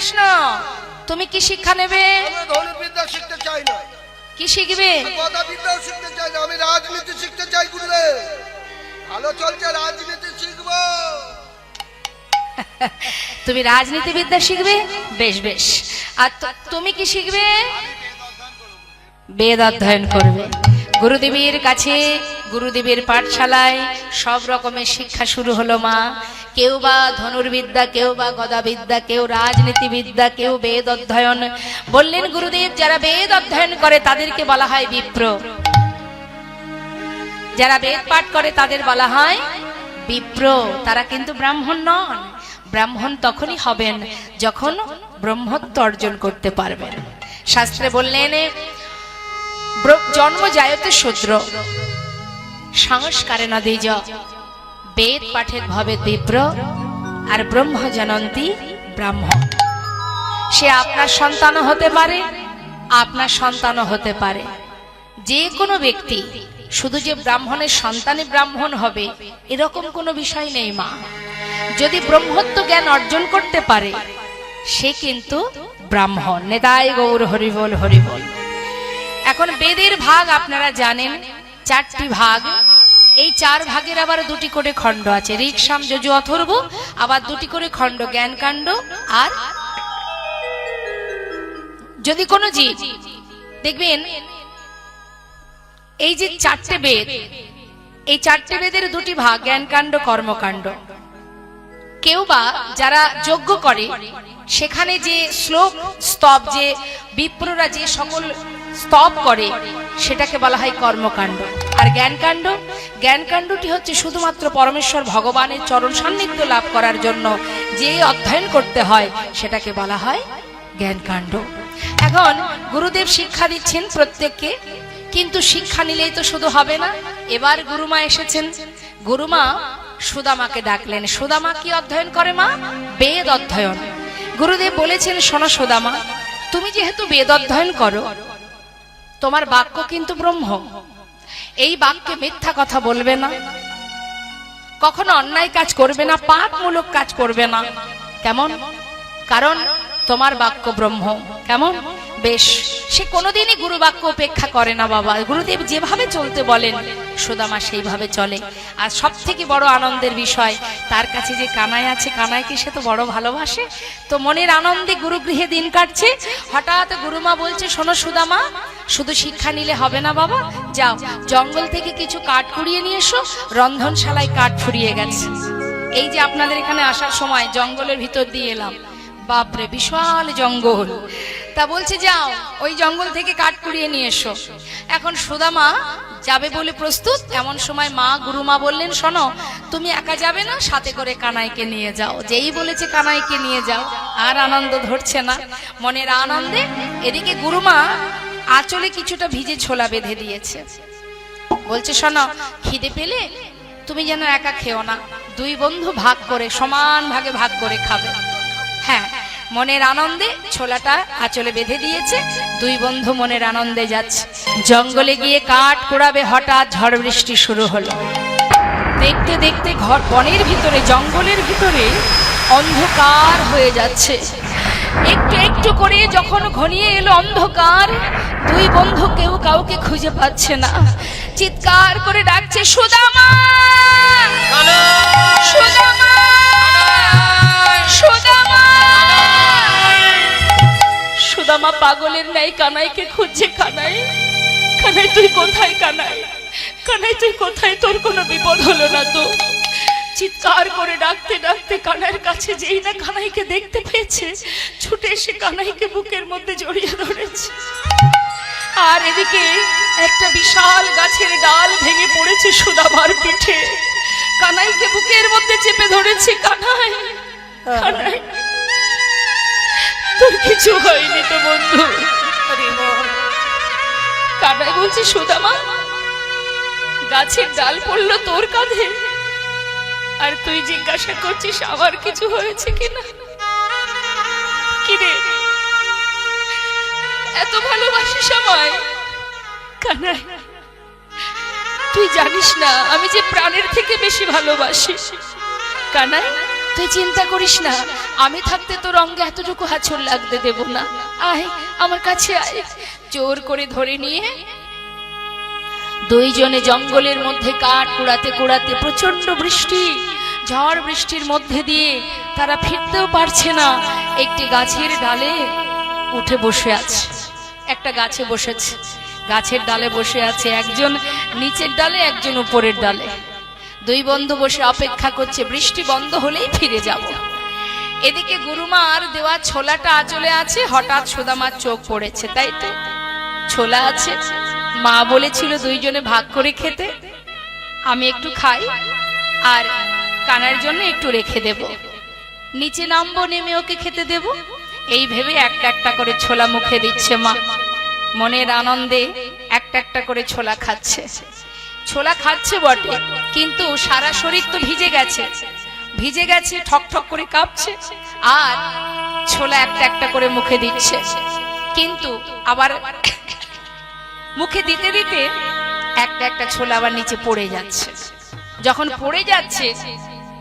কৃষ্ণ, তুমি কি শিক্ষা নেবে? আমি ধনুর্বিদ্যা শিখতে চাই না। কি শিখবে? গদাবিদ্যাও শিখতে চাই না, আমি রাজনীতি শিখতে চাই গুরুদেব। ভালো চলছে, রাজনীতি শিখবো। তুমি রাজনীতিবিদ্যা শিখবে? বেশ বেশ। আর তুমি কি শিখবে? বেদ অধ্যয়ন করবে। গুরুদেবের কাছে, গুরুদেবের পাঠশালায় সব রকমের শিক্ষা শুরু হলো মা। কেউ বা ধনুর্বিদ্যা, কেউ বা গদাবিদ্যা, কেউ রাজনীতিবিদ্যা, কেউ বেদ অধ্যয়ন। বললেন গুরুদেব, যারা বেদ অধ্যয়ন করে তাদেরকে বলা হয় বিপ্র, যারা বেদ পাঠ করে তাদের বলা হয় বিপ্র। তারা কিন্তু ব্রাহ্মণ নন। ব্রাহ্মণ তখনই হবেন যখন ব্রহ্মত্ব অর্জন করতে পারবেন। শাস্ত্রে বললেন, জন্ম জায়তে শূদ্র সংস্কারে ন দ্বিজ, বেদ পাঠের ভবে বিপ্র আর ব্রহ্ম জনন্তি ব্রাহ্মণ। সে আপনার সন্তানও হতে পারে, আপনার সন্তানও হতে পারে। যে কোনো ব্যক্তি শুধু যে ব্রাহ্মণের সন্তানই ব্রাহ্মণ হবে এরকম কোনো বিষয় নেই মা। যদি ব্রহ্মত্ব জ্ঞান অর্জন করতে পারে সে কিন্তু ব্রাহ্মণ। নেতাই গৌর হরিবল হরিবল। এখন বেদের ভাগ আপনারা জানেন, 4টি ভাগ। এই 4 ভাগের আবার 2টি করে খণ্ড আছে, ঋক, সাম, যজু, অথর্ব। আবার 2টি করে খণ্ড, জ্ঞানকাণ্ড আর যদি কোনো জীব দেখবেন এই যে 4টে বেদ, এই 4টে বেদের 2টি ভাগ, জ্ঞানকাণ্ড, কর্মকাণ্ড। কেউ বা যারা যজ্ঞ করে সেখানে যে শ্লোক স্তব, যে বিপ্ররা যে সকল স্তব করে সেটাকে বলা হয় কর্মকাণ্ড। আর জ্ঞানকাণ্ড, জ্ঞানকাণ্ডটি হচ্ছে শুধুমাত্র পরমেশ্বর ভগবানের চরণ সান্নিধ্য লাভ করার জন্য যে অধ্যয়ন করতে হয় সেটাকে বলা হয় জ্ঞানকাণ্ড। এখন গুরুদেব শিক্ষা দিচ্ছেন প্রত্যেককে, কিন্তু শিক্ষা নিলেই তো শুধু হবে না। এবার গুরুমা এসেছেন, গুরুমা সুদামাকে ডাকলেন। সুদামা কি অধ্যয়ন করে মা? বেদ অধ্যয়ন। গুরুদেব বলেছেন, শোনো সুদামা, তুমি যেহেতু বেদ অধ্যয়ন করো, তোমার বাক্য কিন্তু ব্রহ্ম। এই বাক্যে মিথ্যা কথা বলবে না, কখনো অন্যায় কাজ করবে না, পাপমূলক কাজ করবে না। কেমন? কারণ তোমার বাক্য ব্রহ্ম। কেমন? বেশ। সে কোনোদিনই গুরু বাক্য উপেক্ষা করে না বাবা। গুরুদেব যেভাবে চলতে বলেন সুদামা সেইভাবে চলে। আর সব থেকে বড় আনন্দের বিষয়, তার কাছে যে কানাই আছে, কানাইকে সে তো বড় ভালোবাসে। তো মনের আনন্দে গুরুগৃহে দিন কাটছে। হঠাৎ গুরুমা বলছে, শোনো সুদামা, শুধু শিক্ষা নিলে হবে না বাবা, যাও জঙ্গল থেকে কিছু কাঠ কুড়িয়ে নিয়ে এসো। রন্ধনশালায় কাঠ ফুরিয়ে গেছে। এই যে আপনাদের এখানে আসার সময় জঙ্গলের ভিতর দিয়ে এলাম, বাপরে বিশাল জঙ্গল। তা বলছে, যাও ওই জঙ্গল থেকে কাঠ কুড়িয়ে নিয়ে এসো। এখন সুদামা যাবে বলে প্রস্তুত। এমন সময় মা, গুরুমা বললেন, শোনো, তুমি একা যাবে না, সাথে করে কানাইকে নিয়ে যাও। যেই বলেছে কানাইকে নিয়ে যাও, আর আনন্দ ধরছে না। মনের আনন্দে এদিকে গুরুমা আঁচলে কিছুটা ভিজে ছোলা বেঁধে দিয়েছে। বলছে, শোনো, খিদে পেলে তুমি যেন একা খেও না, 2 বন্ধু ভাগ করে, সমান ভাগে ভাগ করে খাবে। হ্যাঁ, মনের আনন্দে ছোলাটা আঁচলে বেঁধে দিয়েছে। 2 বন্ধু মনের আনন্দে যাচ্ছে। জঙ্গলে গিয়ে কাঠ কুড়াবে, হঠাৎ ঝড় বৃষ্টি শুরু হলো। দেখতে দেখতে ঘর, বনের ভিতরে, জঙ্গলের ভিতরে অন্ধকার হয়ে যাচ্ছে। একটু একটু করে যখন ঘনিয়ে এলো অন্ধকার, 2 বন্ধু কেউ কাউকে খুঁজে পাচ্ছে না। চিৎকার করে ডাকছে, সুদামা, সুদামা, সুদামা। সুদামা পাগলের ন্যায় কানাইকে খুঁজছে। কানাই, কানাই তুই কোথায়? কানাই, কানাই তুই কোথায়? তোর কোনো বিপদ হলো না তো? চিৎকার করে ডাকতে ডাকতে কানাইয়ের কাছে যেই না কানাইকে দেখতে পেয়েছে, ছুটে এসে কানাইকে বুকের মধ্যে জড়িয়ে ধরেছে। আর এদিকে একটা বিশাল গাছের ডাল ভেঙে পড়েছে সুদামার পিঠে। কানাইকে বুকের মধ্যে চেপে ধরেছে। কানাই, কানাই, তোর কিছু হয়নি তো বন্ধু? কানাই বলছে, সুদামা, গাছের ডাল পড়লো তোর কাঁধে, আর তুই জিজ্ঞাসা করছিস আমার কিছু হয়েছে কিনা? কিরে, এত ভালোবাসিস আমায়? কানাই, তুই জানিস না আমি যে প্রাণের থেকে বেশি ভালোবাসি। কানাই, তুই চিন্তা করিস না, আমি থাকতে তোর অঙ্গে এতটুকু হাঁচড় লাগতে দেব না, আয় আমার কাছে আয়। জোর করে ধরে নিয়ে দুইজনে জঙ্গলের মধ্যে কাঠ কুড়াতে কুড়াতে, প্রচন্ড বৃষ্টি, ঝড় বৃষ্টির মধ্যে দিয়ে তারা ফিরতেও পারছে না, একটি গাছের ডালে উঠে বসে আছে। একটা গাছে বসেছে, গাছের ডালে বসে আছে, একজন নিচের ডালে একজন উপরের ডালে। দুই বন্ধু বসে অপেক্ষা করছে, বৃষ্টি বন্ধ হলেই ফিরে যাব। এদিকে গুরুমার দেওয়া ছোলাটা আঁচলে আছে, হঠাৎ সুদামার চোখ পড়েছে, তাই তো ছোলা আছে, মা বলেছিল দুইজনে ভাগ করে খেতে, আমি একটু খাই আর কানার জন্য একটু রেখে দেব, নিচে নামবো, নেমে ওকে খেতে দেব। এই ভেবে একটা একটা করে ছোলা মুখে দিচ্ছে মা, মনের আনন্দে একটা একটা করে ছোলা খাচ্ছে। ছোলা খাচ্ছে বটে, কিন্তু সারা শরীর তো ভিজে গেছে, ভিজে গেছে, ঠক ঠক করে কাঁপছে, আর ছোলা একটা একটা করে মুখে দিচ্ছে। কিন্তু আবার মুখে দিতে দিতে একটা একটা ছোলা আবার নিচে পড়ে যাচ্ছে। যখন পড়ে যাচ্ছে,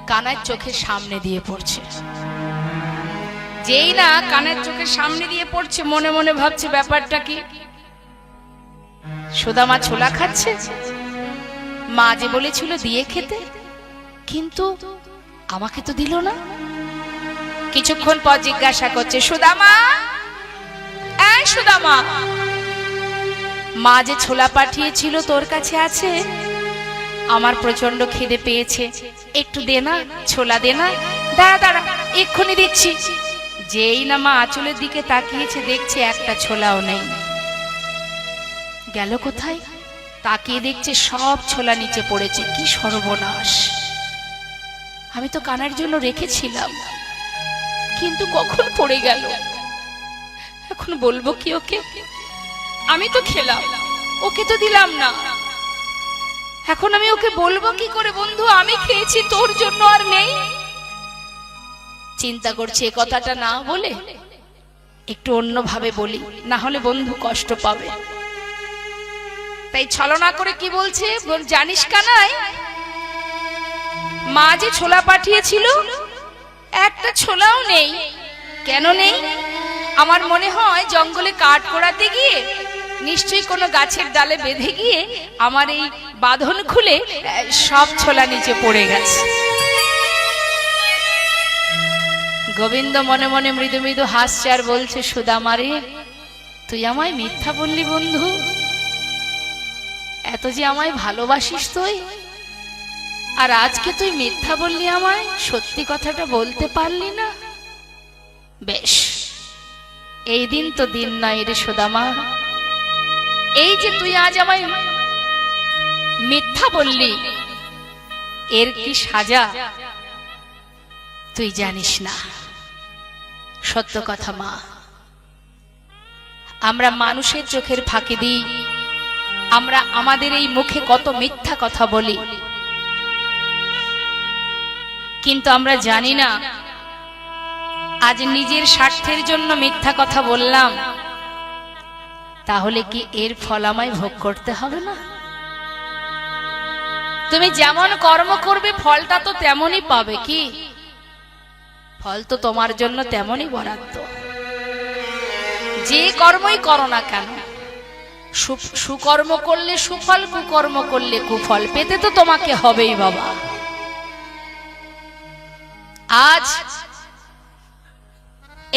কানার চোখের সামনে দিয়ে পড়ছে। যেই না কানের চোখের সামনে দিয়ে পড়ছে, মনে মনে ভাবছে ব্যাপারটা কি, সুদামা ছোলা খাচ্ছে, মা যে বলেছিল দিয়ে খেতে, কিন্তু আমাকে তো দিল না। কিছুক্ষণ পর জিজ্ঞাসা করছে, সুদামা, এই সুদামা, মা যে ছোলা পাঠিয়েছিল তোর কাছে আছে? আমার প্রচন্ড খিদে পেয়েছে, একটু দে না, ছোলা দে না। দাঁড়া দাঁড়া, এক্ষুনি দিচ্ছি। যেই না মা আঁচলের দিকে তাকিয়েছে, দেখছে একটা ছোলাও নেই। গেল কোথায়? তাকিয়ে দেখছে সব ছোলা নিচে পড়েছে। কি সর্বনাশ, আমি তো কানার জন্য রেখেছিলাম, কিন্তু কখন পড়ে গেল। এখন বলবো কি ওকে? আমি তো খেলাম, ওকে তো দিলাম না। এখন আমি ওকে বলবো কি করে, বন্ধু আমি খেয়েছি, তোর জন্য আর নেই? চিন্তা করছে কথাটা না বলে একটু অন্যভাবে বলি, না হলে বন্ধু কষ্ট পাবে। তাই ছলনা করে কি বলছে, জানিস কানাই, মা যে ছোলা পাঠিয়েছিল একটা ছোলাও নেই। কেন নেই? আমার মনে হয় জঙ্গলে কাঠ কোড়াতে গিয়ে নিশ্চয়ই কোনো গাছের ডালে বেঁধে গিয়ে আমার এই বাঁধন খুলে সব ছোলা নিচে পড়ে গেছে। গোবিন্দ মনে মনে মৃদু মৃদু হাসছে আর বলছে, সুদামা রে, তুই আমায় মিথ্যা বললি বন্ধু, এত যে আমায় ভালোবাসিস তুই, আর আজকে তুই মিথ্যা বললি, আমায় সত্যি কথাটা বলতে পারলি না। বেশ, এই দিন তো দিন নয় রে সুদামা, এই যে তুই আজ আমায় মিথ্যা বললি, এর কি সাজা তুই জানিস না। সত্য কথা মা, আমরা মানুষের চোখের ফাঁকি দিই, আমরা আমাদের এই মুখে কত মিথ্যা কথা বলি, কিন্তু আমরা জানি না আজ নিজের স্বার্থের জন্য মিথ্যা কথা বললাম, তাহলে কি এর ফল আমায় ভোগ করতে হবে না? তুমি যেমন কর্ম করবে ফলটা তো তেমনই পাবে। কি ফল তো তোমার জন্য তেমনই বরাদ্দ, যে কর্মই করো না কেন। সুকর্ম করলে সুফল, কুকর্ম করলে কুফল পেতে তো তোমাকে হবেই বাবা। আজ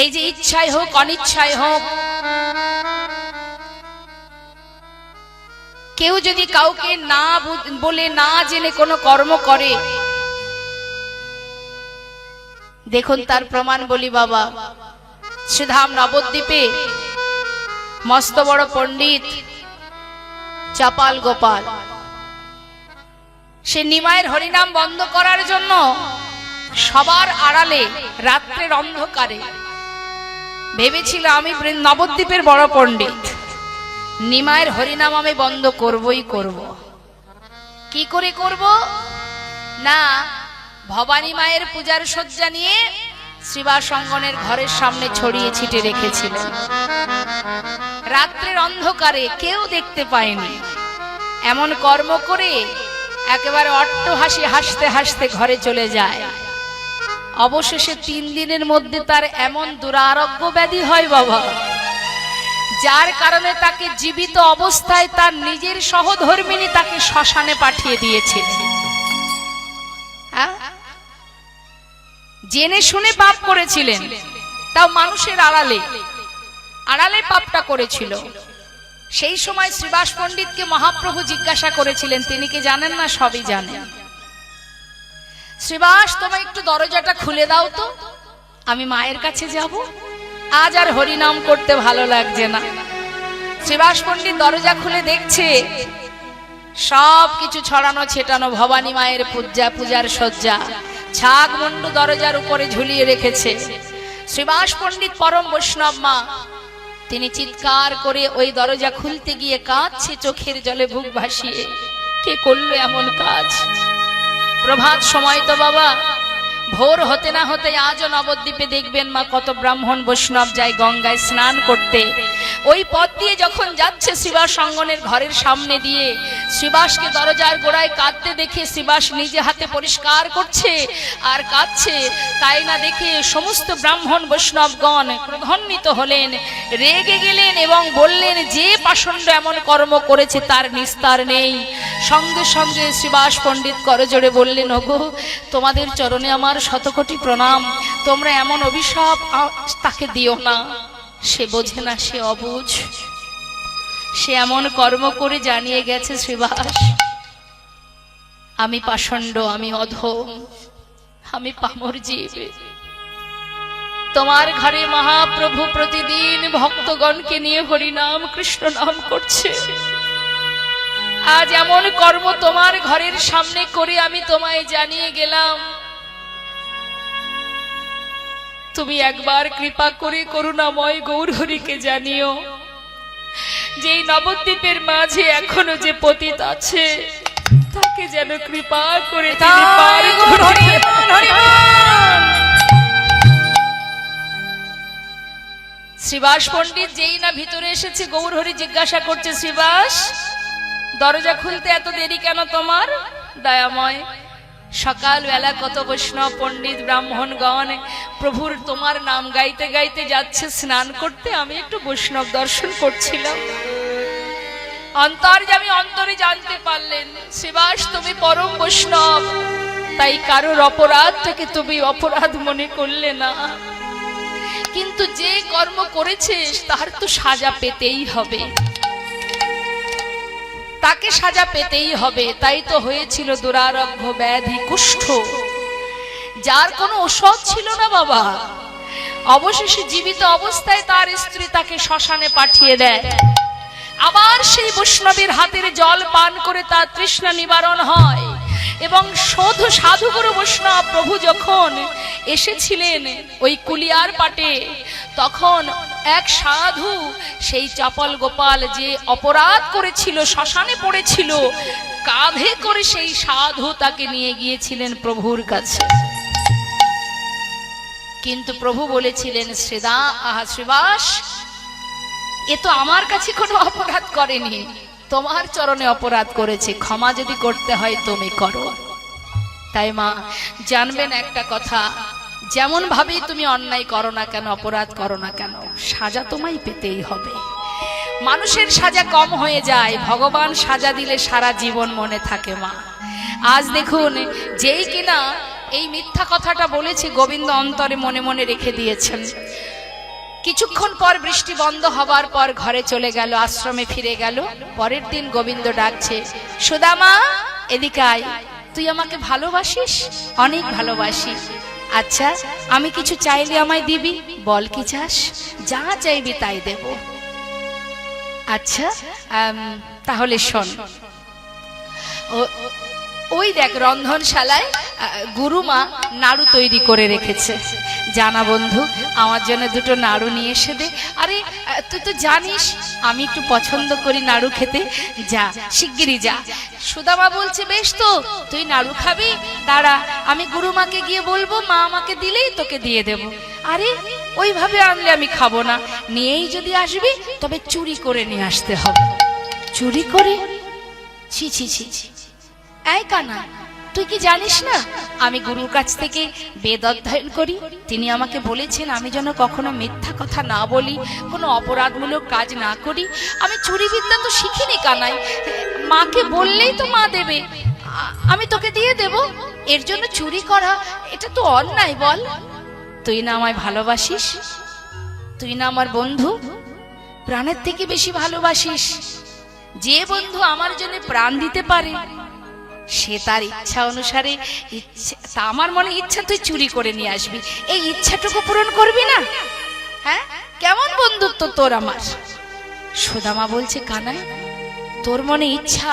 এই যে ইচ্ছায় হোক অনিচ্ছায় হোক, কেউ যদি কাউকে না বলে না জেনে কোনো কর্ম করে, দেখুন তার প্রমাণ বলি বাবা। শ্রীধাম নবদ্বীপে মস্ত বড় পণ্ডিত চাপাল গোপাল, সে নিমায়ের হরিনাম বন্ধ করার জন্য সবার আড়ালে রাত্রের অন্ধকারে ভেবেছিল, আমি নবদ্বীপের বড় পণ্ডিত, নিমায়ের হরিনাম আমি বন্ধ করবই করব। কি করে করব না, ভবানী মায়ের পূজার সজ্জা নিয়ে শ্রীবাস অঙ্গনের ঘরের সামনে ছড়িয়ে ছিটে রেখেছিলেন। রাত্রের অন্ধকারে কেউ দেখতে পায়নি, এমন কর্ম করে একেবারে অট্টহাসি হাসতে হাসতে ঘরে চলে যায়। অবশেষে 3 দিনের মধ্যে তার এমন দুরারোগ্য ব্যাধি হয় বাবা, যার কারণে তাকে জীবিত অবস্থায় তার নিজের সহধর্মিণী তাকে শ্মশানে পাঠিয়ে দিয়েছিল। জেনে শুনে পাপ করেছিলেন, তাও মানুষের আড়ালে আড়ালে পাপটা করেছিল। সেই সময় শ্রীবাস পণ্ডিতকে মহাপ্রভু জিজ্ঞাসা করেছিলেন, তিনি কি জানেন না? সবই জানেন। শ্রীবাস, তোমায় একটু দরজাটা খুলে দাও তো, আমি মায়ের কাছে যাব, আজ আর হরিনাম করতে ভালো লাগছে না। শ্রীবাস পণ্ডিত দরজা খুলে দেখছে সব কিছু ছড়ানো ছেটানো, ভবানী মায়ের পূজার সজ্জা, ছাগ মুন্ডু দরজার উপরে ঝুলিয়ে রেখেছে। শ্রীবাস পণ্ডিত পরম বৈষ্ণব মা, তিনি চিৎকার করে ওই দরজা খুলতে গিয়ে কাঁদছে, চোখের জলে বুক ভাসিয়ে। কে করলো এমন কাজ? প্রভাত সময় তো বাবা, ভোর হতে না হতে আজও নবদ্বীপে দেখবেন মা কত ব্রাহ্মণ বৈষ্ণব যায় গঙ্গায় স্নান করতে। ওই পথ দিয়ে যখন যাচ্ছে শ্রীবাস অঙ্গনের ঘরের সামনে দিয়ে, শ্রীবাসকে দরজার গোড়ায় কাঁদতে দেখে শ্রীবাস নিজে হাতে পরিষ্কার করছে আর কাঁদছে। তাই না দেখে সমস্ত ব্রাহ্মণ বৈষ্ণবগণ ক্রোধান্বিত হলেন, রেগে গেলেন এবং বললেন, যে পাষণ্ড এমন কর্ম করেছে তার নিস্তার নেই। সঙ্গে সঙ্গে শ্রীবাস পণ্ডিত করজোড়ে বললেন, ওগো, তোমাদের চরণে আমার শতকোটি প্রণাম, তোমরা এমন অভিশাপ তাকে দিও না। সে বোঝে না, সে অবুঝ, সে এমন কর্ম করে জানিয়ে গেছে, শ্রীবাস, আমি পাষণ্ড, আমি অধম, আমি পামর জীব। তোমার ঘরে মহাপ্রভু প্রতিদিন ভক্তগণকে নিয়ে হরিনাম কৃষ্ণ নাম করছে, আজ এমন কর্ম তোমার ঘরের সামনে করে আমি তোমায় জানিয়ে গেলাম। তুমি একবার কৃপা করে করুণাময় গৌরহরিকে জানিও, যে নবদ্বীপের মাঝে এখনো যে পতিত আছে তাকে যেন কৃপা করে তিনি পার করে। শ্রীবাস পণ্ডিত যেই না ভিতরে এসেছে, গৌরহরি জিজ্ঞাসা করছে, শ্রীবাস, দরজা খুলতে এত দেরি কেন তোমার? দয়াময়, সকালবেলা কত বৈষ্ণব পণ্ডিত ব্রাহ্মণগণ প্রভুর তোমার নাম গাইতে গাইতে যাচ্ছে স্নান করতে, আমি একটু বৈষ্ণব দর্শন করছিলাম। অন্তর্যামী অন্তরে জানতে পারলেন, শ্রীবাস তুমি পরম বৈষ্ণব, তাই কারোর অপরাধ থেকে তুমি অপরাধ মনে করলে না, কিন্তু যে কর্ম করেছিস তার তো সাজা পেতেই হবে, তাকে সাজা পেতেই হবে। তাই তো হয়েছিল দুরারোগ্য ব্যাধি কুষ্ঠ, যার কোনো ঔষধ ছিল না বাবা। অবশেষে জীবিত অবস্থায় তার স্ত্রী তাকে শ্মশানে পাঠিয়ে দেয়। আবার সেই বৈষ্ণবের হাতের জল পান করে তার তৃষ্ণা নিবারণ হয়। এবং সাধুগুরু বৈষ্ণব প্রভু যখন এসেছিলেন ওই কুলিয়ার পাটে, তখন এক সাধু সেই চপল গোপাল যে অপরাধ করেছিল, শ্মশানে পড়েছিল, কাঁধে করে সেই সাধু তাকে নিয়ে গিয়েছিলেন প্রভুর কাছে। কিন্তু প্রভু বলেছিলেন, শ্রীবাস, এ তো আমার কাছে কোনো অপরাধ করেনি, তোমার চরণে অপরাধ করেছে, ক্ষমা যদি করতে হয় তুমি করো। তাই মা জানবেন একটা কথা, যেমন ভাবেই তুমি অন্যায় করো না কেন, অপরাধ করো না কেন, সাজা তোমায় পেতেই হবে। মানুষের সাজা কম হয়ে যায়, ভগবান সাজা দিলে সারা জীবন মনে থাকে মা। আজ দেখুন, যেই কিনা এই মিথ্যা কথাটা বলেছে, গোবিন্দ অন্তরে মনে মনে রেখে দিয়েছেন। কিছুক্ষণ পর বৃষ্টি বন্ধ হবার পর ঘরে চলে গেল, আশ্রমে ফিরে গেল। পরের দিন গোবিন্দ ডাকছে, সুদামা এদিকে আয়, তুই আমাকে ভালোবাসিস? অনেক ভালোবাসি। আচ্ছা, আমি কিছু চাইলে আমায় দিবি? বল কি চাস? যা চাইবি তাই দেব। আচ্ছা তাহলে শোন, ওই দেখ রন্ধনশালায় গুরুমা নাড়ু তৈরি করে রেখেছে, জানা বন্ধু আমার জন্য দুটো নাড়ু নিয়ে এসে দে। আরে তুই তো জানিস আমি একটু পছন্দ করি নাড়ু খেতে, যা শিগগিরই যা। সুদামা বলছে, বেশ তো, তুই নাড়ু খাবি, দাঁড়া আমি গুরুমাকে গিয়ে বলবো, মা আমাকে দিলেই তোকে দিয়ে দেব। আরে ওইভাবে আনলে আমি খাবো না, নিয়েই যদি আসবি তবে চুরি করে নিয়ে আসতে হবে। চুরি করে? ছি ছি ছি ছি, এই কানা, তুই কি জানিস না আমি গুরুর কাছ থেকে বেদ অধ্যয়ন করি? তিনি আমাকে বলেছেন আমি যেন কখনো মিথ্যা কথা না বলি, কোনো অপরাধমূলক কাজ না করি। আমি চুরি বিদ্যা তো শিখিনি কানাই, মাকে বললেই তো মা দেবে, আমি তোকে দিয়ে দেব। এর জন্য চুরি করা এটা তো অন্যায় বল? তুই না আমায় ভালোবাসিস, তুই না আমার বন্ধু, প্রাণের থেকে বেশি ভালোবাসিস। যে বন্ধু আমার জন্য প্রাণ দিতে পারে সে তার ইচ্ছা অনুসারে তা আমার মনে ইচ্ছা তুই চুরি করে নিয়ে আসবি, এই ইচ্ছাটুকু পূরণ করবি না? হ্যাঁ, কেমন বন্ধুত্ব তোর আমার? সুদামা বলছে কানাই তোর মনে ইচ্ছা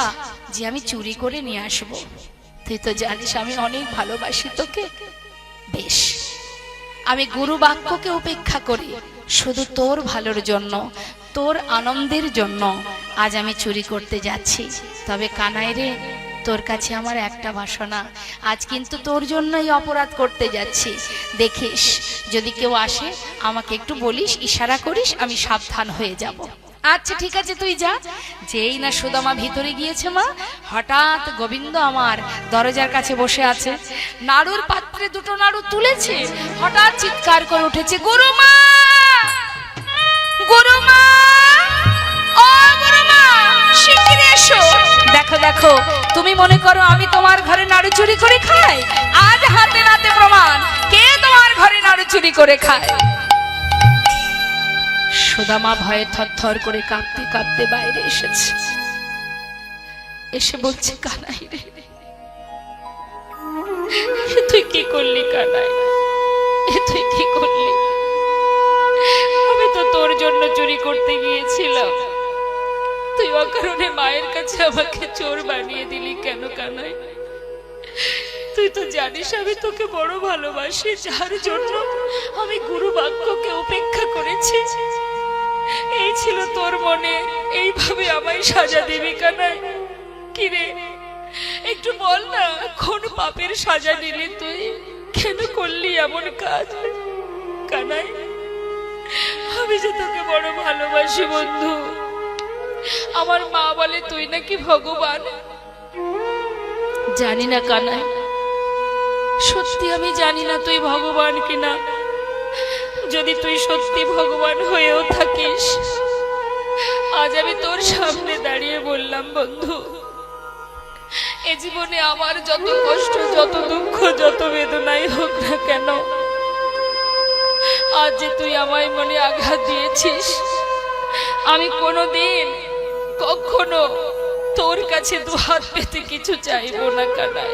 যে আমি চুরি করে নিয়ে আসব, তুই তো জানিস আমি অনেক ভালোবাসি তোকে। বেশ, আমি গুরু বাক্যকে উপেক্ষা করি শুধু তোর ভালোর জন্য, তোর আনন্দের জন্য আজ আমি চুরি করতে যাচ্ছি। তবে কানাই রে, তোর কাছে আমার একটা বাসনা, আজ কিন্তু তোর জন্যই অপরাধ করতে যাচ্ছি। দেখিস যদি কেউ আসে আমাকে একটু বলিস, ইশারা করিস, আমি সাবধান হয়ে যাব। আচ্ছা ঠিক আছে, তুই যা। যেই না সুদামা ভিতরে গিয়েছে মা, হঠাৎ গোবিন্দ আমার দরজার কাছে বসে আছে, নাড়ুর পাত্রে দুটো নাড়ু তুলেছে, হঠাৎ চিৎকার করে উঠেছে, গুরুমা, গুরুমা, ও গুরুমা, শিগগিরই এসো। দেখো দেখো, তুমি মনে করো আমি তোমার ঘরে নাড়ু চুরি করে খাই? আজ হাতে নাতে প্রমাণ কে তোমার ঘরে নাড়ু চুরি করে খায়। সুদামা ভয়ে থরথর করে কাঁপতে কাঁপতে বাইরে এসেছে, এসে বলছে কানাই রে, তুই কি করলি কানাই, তুই কি করলি? আমি তো তোর জন্য চুরি করতে গিয়েছিলাম, তুই অকারণে মায়ের কাছে আমাকে চোর বানিয়ে দিলি কেন কানাই? তুই তো জানিস আমি তোকে বড় ভালোবাসি, যার জন্য আমি গুরু বাক্যকে উপেক্ষা করেছি। এই ছিল তোর মনে, এইভাবে আমায় সাজা দিবি কানাই? কিরে একটু বল না, কোন পাপের সাজা নিলি তুই? কেন করলি এমন কাজ কানাই? আমি যে তোকে বড় ভালোবাসি বন্ধু, আমার মা বলে তুই নাকি ভগবান। জানি না কানাই, সত্যি আমি জানি না তুই ভগবান কিনা। যদি তুই সত্যি ভগবান হয়েও থাকিস, আজ আমি তোর সামনে দাঁড়িয়ে বললাম বন্ধু, এ জীবনে আমার যত কষ্ট, যত দুঃখ, যত বেদনাই হোক না কেন, আজ যে তুই আমায় মনে আঘাত দিয়েছিস, আমি কোনোদিন কখনো তোর কাছে দুহাত পেতে কিছু চাইবো না কানাই,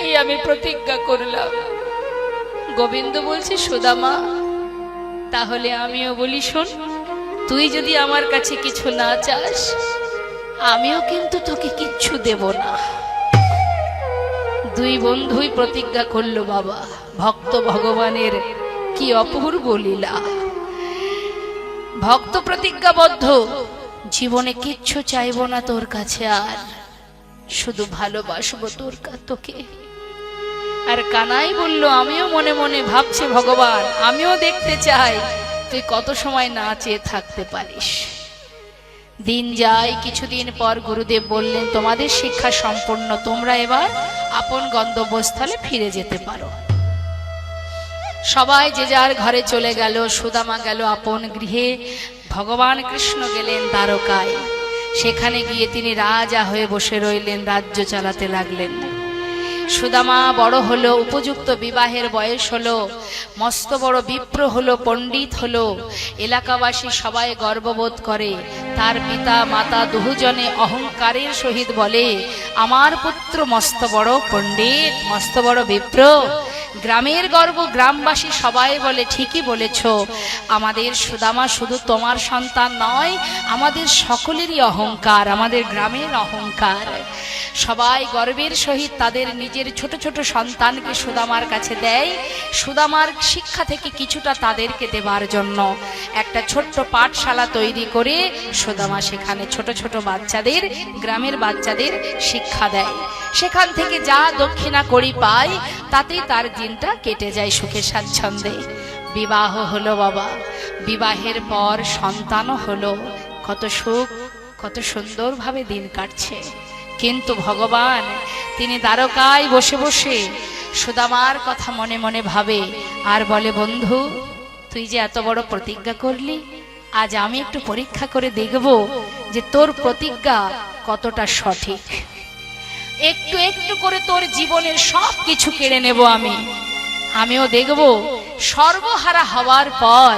এই আমি প্রতিজ্ঞা করলাম। গোবিন্দ বলছে সুদামা, তাহলে আমিও বলি শোন, তুই যদি আমার কাছে কিছু না চাস আমিও কিন্তু তোকে কিচ্ছু দেব না। দুই বন্ধুই প্রতিজ্ঞা করলো। বাবা, ভক্ত ভগবানের কি অপূর্ব লীলা। ভক্ত প্রতিজ্ঞাবদ্ধ, জীবনে কিচ্ছু চাইবো না তোর কাছে, আর শুধু ভালোবাসবো তোকে। আর কানাই বলল, আমিও মনে মনে ভাবছি ভগবান, আমিও দেখতে চাই তুই কত সময় না চেয়ে থাকতে পারিস। দিন যায়, কিছুদিন পর গুরুদেব বললেন, তোমাদের শিক্ষা সম্পূর্ণ, তোমরা এবার আপন গন্তব্যস্থলে ফিরে যেতে পারো। সবাই যে যার ঘরে চলে গেল। সুদামা গেল আপন গৃহে, ভগবান কৃষ্ণ গেলেন দ্বারকায়। সেখানে গিয়ে তিনি রাজা হয়ে বসে রইলেন, রাজ্য চালাতে লাগলেন। সুদামা বড় হলো, উপযুক্ত বিবাহের বয়স হলো, মস্ত বড় বিপ্র হলো, পণ্ডিত হলো। এলাকাবাসী সবাই গর্ববোধ করে। তার পিতা মাতা দুজনে অহংকারের সহিত বলে, আমার পুত্র মস্ত বড় পণ্ডিত, মস্ত বড় বিপ্র। গ্রামের গর্ব, গ্রামবাসী সবাই বলে, ঠিকই বলেছ, আমাদের সুদামা শুধু তোমার সন্তান নয়, আমাদের সকলেরই অহংকার, আমাদের গ্রামের অহংকার। সবাই গর্বের সহিত তাদের নিজের ছোট ছোট সন্তানকে সুদামার কাছে দেয়, সুদামার শিক্ষা থেকে কিছুটা তাদেরকে দেবার জন্য। একটা ছোট্ট পাঠশালা তৈরি করে সুদামা সেখানে ছোট ছোট বাচ্চাদের, গ্রামের বাচ্চাদের শিক্ষা দেয়। সেখান থেকে যা দক্ষিণা করি পায়, তাতেই তার দিনটা কেটে যায় সুখে স্বাচ্ছন্দ্যে। বিবাহ হলো বাবা, বিবাহের পর সন্তানও হলো। কত সুখ, কত সুন্দরভাবে দিন কাটছে। কিন্তু ভগবান তিনি দ্বারকায় বসে বসে সুদামার কথা মনে মনে ভাবে আর বলে, বন্ধু তুই যে এত বড় প্রতিজ্ঞা করলি, আজ আমি একটু পরীক্ষা করে দেখব যে তোর প্রতিজ্ঞা কতটা সঠিক। একটু একটু করে তোর জীবনের সব কিছু কেড়ে নেব আমিও দেখব সর্বহারা হওয়ার পর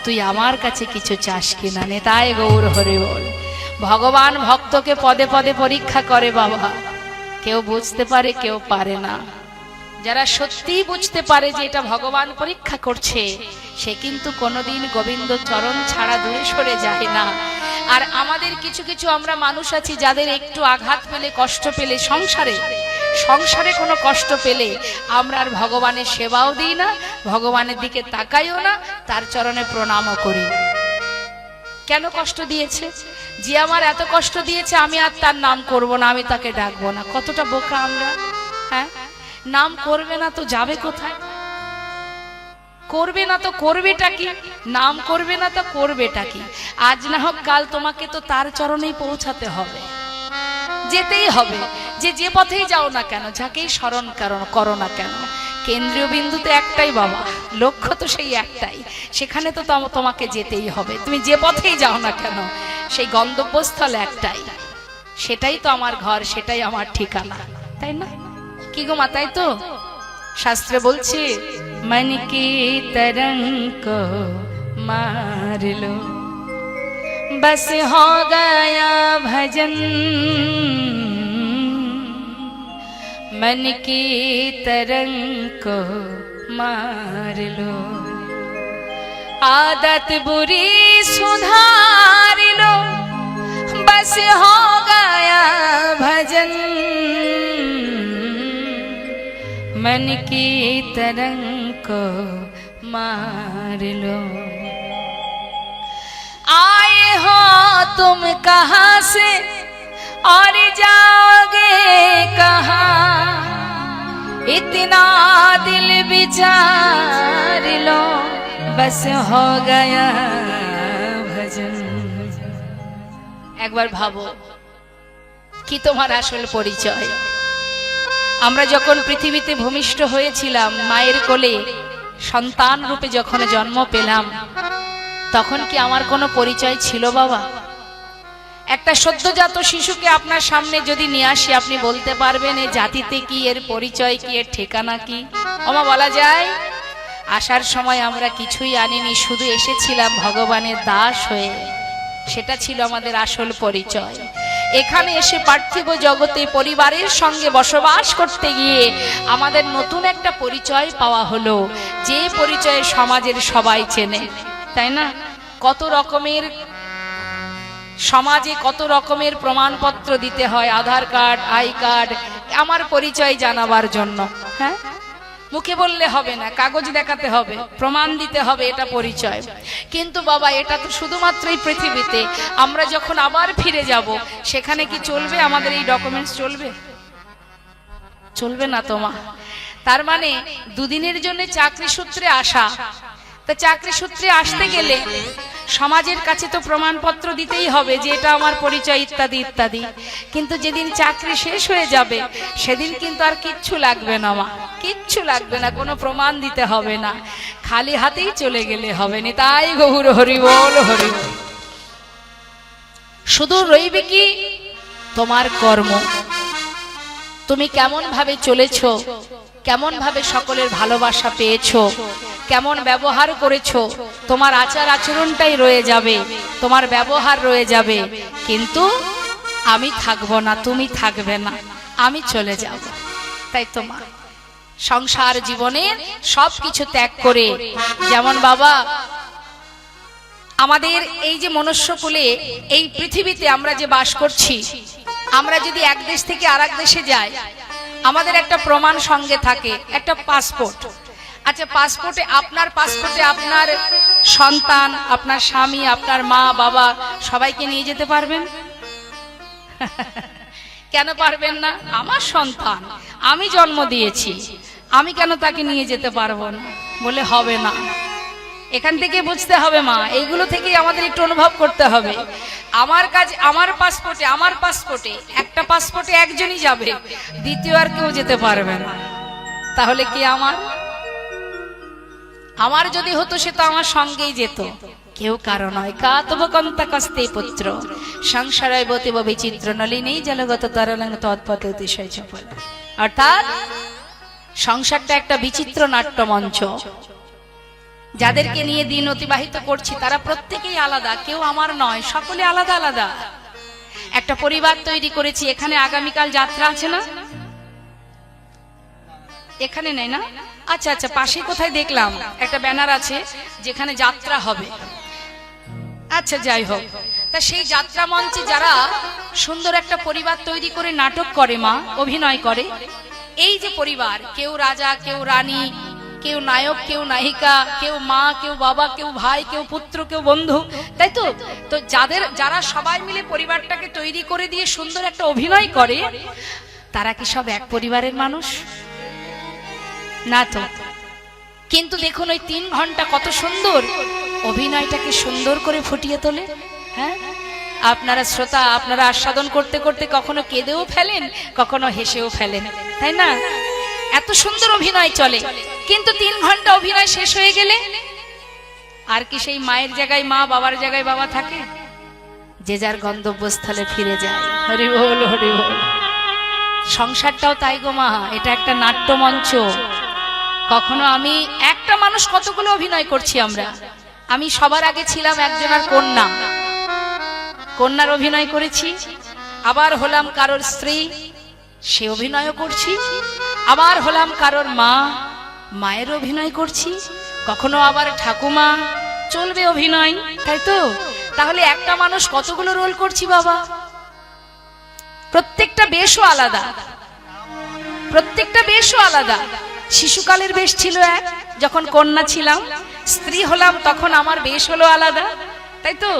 তুই আমার কাছে কিছু চাস কিনা। নেতায় গৌর হরি বল। ভগবান ভক্তকে পদে পদে পরীক্ষা করে বাবা, কেউ বুঝতে পারে কেউ পারে না। যারা সত্যি বুঝতে পারে যে এটা ভগবান পরীক্ষা করছে, সে কিন্তু কোনোদিন গোবিন্দ চরণ ছাড়া দূরে সরে যায় না। আর আমাদের কিছু কিছু আমরা মানুষ আছি যাদের একটু আঘাত পেলে, কষ্ট পেলে, সংসারে কোনো কষ্ট পেলে আমরা আর ভগবানের সেবাও দিই না, ভগবানের দিকে তাকাইও না, তার চরণে প্রণামও করি। কেন কষ্ট দিয়েছে? যে আমার এত কষ্ট দিয়েছে আমি আর তার নাম করব না, আমি তাকে ডাকবো না। কতটা বোকা আমরা! হ্যাঁ, নাম করবে না তো যাবে কোথায়? করবে না তো করবেটা কি? নাম করবে না তো করবেটা কি? আজ না হোক কাল তোমাকে তো তার চরণেই পৌঁছাতে হবে, যেতেই হবে। যে পথেই যাও না কেন, যাকেই স্মরণ করো না কেন, কেন্দ্রীয় বিন্দু তো একটাই বাবা, লক্ষ্য তো সেই একটাই, সেখানে তো তোমাকে যেতেই হবে। তুমি যে পথেই যাও না কেন, সেই গন্তব্যস্থল একটাই, সেটাই তো আমার ঘর, সেটাই আমার ঠিকানা, তাই না? কি গো মা, তাই তো শাস্ত্রে বলছে, मन की तरंग को मार लो, बस हो गया भजन। मन की तरंग को मार लो, आदत बुरी सुधार लो, बस हो गया भजन। मन की तरंग को मार लो। आए हो तुम कहाँ से और जाओगे कहाँ, इतना दिल विचार लो, बस हो गया भजन। एक बार भावो कि तुम्हारा আসল পরিচয়। আমরা যখন পৃথিবীতে ভূমিষ্ঠ হয়েছিলাম, মায়ের কোলে সন্তান রূপে যখন জন্ম পেলাম, তখন কি আমার কোনো পরিচয় ছিল বাবা? একটা সদ্যজাত শিশুকে আপনার সামনে যদি নিয়ে আসি, আপনি বলতে পারবেন এই জাতিতে কি, এর পরিচয় কি, এর ঠিকানা কি? ওমা বলা যায়? আসার সময় আমরা কিছুই আনিনি, শুধু এসেছিলাম ভগবানের দাস হয়ে। সেটা ছিল আমাদের আসল পরিচয়। এখানে এসে পার্থিব জগতে পরিবারের সঙ্গে বসবাস করতে গিয়ে আমাদের নতুন একটা পরিচয় পাওয়া হলো, যে পরিচয়ে সমাজের সবাই চেনে, তাই না? কত রকমের সমাজে কত রকমের প্রমাণপত্র দিতে হয়, আধার কার্ড, আই কার্ড, আমার পরিচয় জানাবার জন্য। হ্যাঁ, মুখে বললে হবে না, কাগজ দেখাতে হবে, প্রমাণ দিতে হবে, এটা পরিচয়। কিন্তু বাবা, এটা তো শুধুমাত্রই পৃথিবীতে। আমরা যখন আবার ফিরে যাব, সেখানে কি চলবে আমাদের এই ডকুমেন্টস? চলবে না তো মা। তার মানে দুদিনের জন্য চাকরি সূত্রে আসা, তা চাকরি সূত্রে আসতে গেলে সমাজের কাছে তো প্রমাণপত্র দিতেই হবে যে এটা আমার পরিচয়, ইত্যাদি ইত্যাদি। কিন্তু যেদিন চাকরি শেষ হয়ে যাবে, সেদিন কিন্তু আর কিচ্ছু লাগবে না মা, কিচ্ছু লাগবে না, কোনো প্রমাণ দিতে হবে না, খালি হাতেই চলে গেলে হবে না। তাই গৌর হরি বল, হরি বল। শুধু রইবে কি তোমার কর্ম, তুমি কেমন ভাবে চলেছো, কেমন ভাবে সকলের ভালোবাসা পেয়েছো, কেমন ব্যবহার করেছো, তোমার আচার আচরণটাই রয়ে যাবে, তোমার ব্যবহার রয়ে যাবে। কিন্তু আমি থাকবো না, তুমি থাকবে না, আমি চলে যাব। তাই তো মা, সংসার জীবনে সবকিছু ত্যাগ করে, যেমন বাবা আমাদের এই যে মনুষ্যকুলে, এই পৃথিবীতে আমরা যে বাস করছি, আমরা যদি এক দেশ থেকে আরেক দেশে যাই, আমাদের একটা প্রমাণ সঙ্গে থাকে, একটা পাসপোর্ট। আচ্ছা, পাসপোর্টে আপনার সন্তান, আপনার স্বামী, আপনার মা বাবা সবাইকে নিয়ে যেতে পারবেন? কেন পারবেন না? আমার সন্তান, আমি জন্ম দিয়েছি, আমি কেন তাকে নিয়ে যেতে পারবো না? বলে হবে না। এখান থেকে বুঝতে হবে মা, এইগুলো থেকে আমাদের একটু অনুভব করতে হবে। আমার কাজ, আমার পাসপোর্টে একটা পাসপোর্টে একজনই যাবে, দ্বিতীয় আর কেউ যেতে পারবে না। তাহলে কি আমার যদি হতো সে তো আমার সঙ্গেই যেত, কেউ কারো নয়। কাতব কন্তা কস্তে পুত্র সংসারায় বতিব বিচিত্র নলিনী জলগত তরলং তৎপথ অতিশয় চপল। অর্থাৎ সংসারটা একটা বিচিত্র নাট্য মঞ্চ। যাদেরকে নিয়ে দিন অতিবাহিত করছি তারা প্রত্যেকেই আলাদা, কেউ আমার নয়, সকলে আলাদা আলাদা। একটা পরিবার তৈরি করেছি। এখানে আগামীকাল যাত্রা আছে না? এখানে নেই না? আচ্ছা আচ্ছা, পাশে কোথায় দেখলাম একটা ব্যানার আছে যেখানে যাত্রা হবে। আচ্ছা, যাই হোক, তা সেই যাত্রা মঞ্চে যারা সুন্দর একটা পরিবার তৈরি করে নাটক করে মা, অভিনয় করে, এই যে পরিবার, কেউ রাজা, কেউ রানী, কেউ নায়ক, কেউ নায়িকা, কেউ মা, কেউ বাবা, কেউ ভাই, কেউ পুত্র, কেউ বন্ধু, তাই তো? তো যারা সবাই মিলে পরিবারটাকে তৈরি করে দিয়ে সুন্দর একটা অভিনয় করে, তারা কি সব এক পরিবারের মানুষ? না তো। কিন্তু দেখুন ওই 3 ঘন্টা কত সুন্দর অভিনয়টাকে সুন্দর করে ফুটিয়ে তোলে। হ্যাঁ, আপনারা শ্রোতা, আপনারা আস্বাদন করতে করতে কখনো কেঁদেও ফেলেন, কখনো হেসেও ফেলেন, তাই না? এত সুন্দর অভিনয় চলে। কিন্তু 3 ঘন্টা অভিনয় শেষ হয়ে গেলে আর কি সেই মায়ের জায়গায় মা, বাবার জায়গায় বাবা থাকে? যে যার গন্তব্যস্থলে ফিরে যায়। হরি বল, হরি বল। সংসারটাও তাই গো মা, এটা একটা নাট্যমঞ্চ। কখনো আমি একটা মানুষ কতগুলো অভিনয় করছি আমরা। আমি সবার আগে ছিলাম একজনের কন্যার অভিনয় করেছি, আবার হলাম কারোর স্ত্রী, সে অভিনয়ও করছি, আবার হলাম কারোর মা, মায়ের অভিনয় করছি, কখনো আবার ঠাকুমা, চলবে অভিনয়, তাই তো? তাহলে একটা মানুষ কতগুলো রোল করছি বাবা। প্রত্যেকটা বেশও আলাদা, প্রত্যেকটা বেশও আলাদা। শিশুকালের বেশ ছিল এক, যখন কন্যা ছিলাম, স্ত্রী হলাম তখন আমার বেশ হলো আলাদা, তাই তো?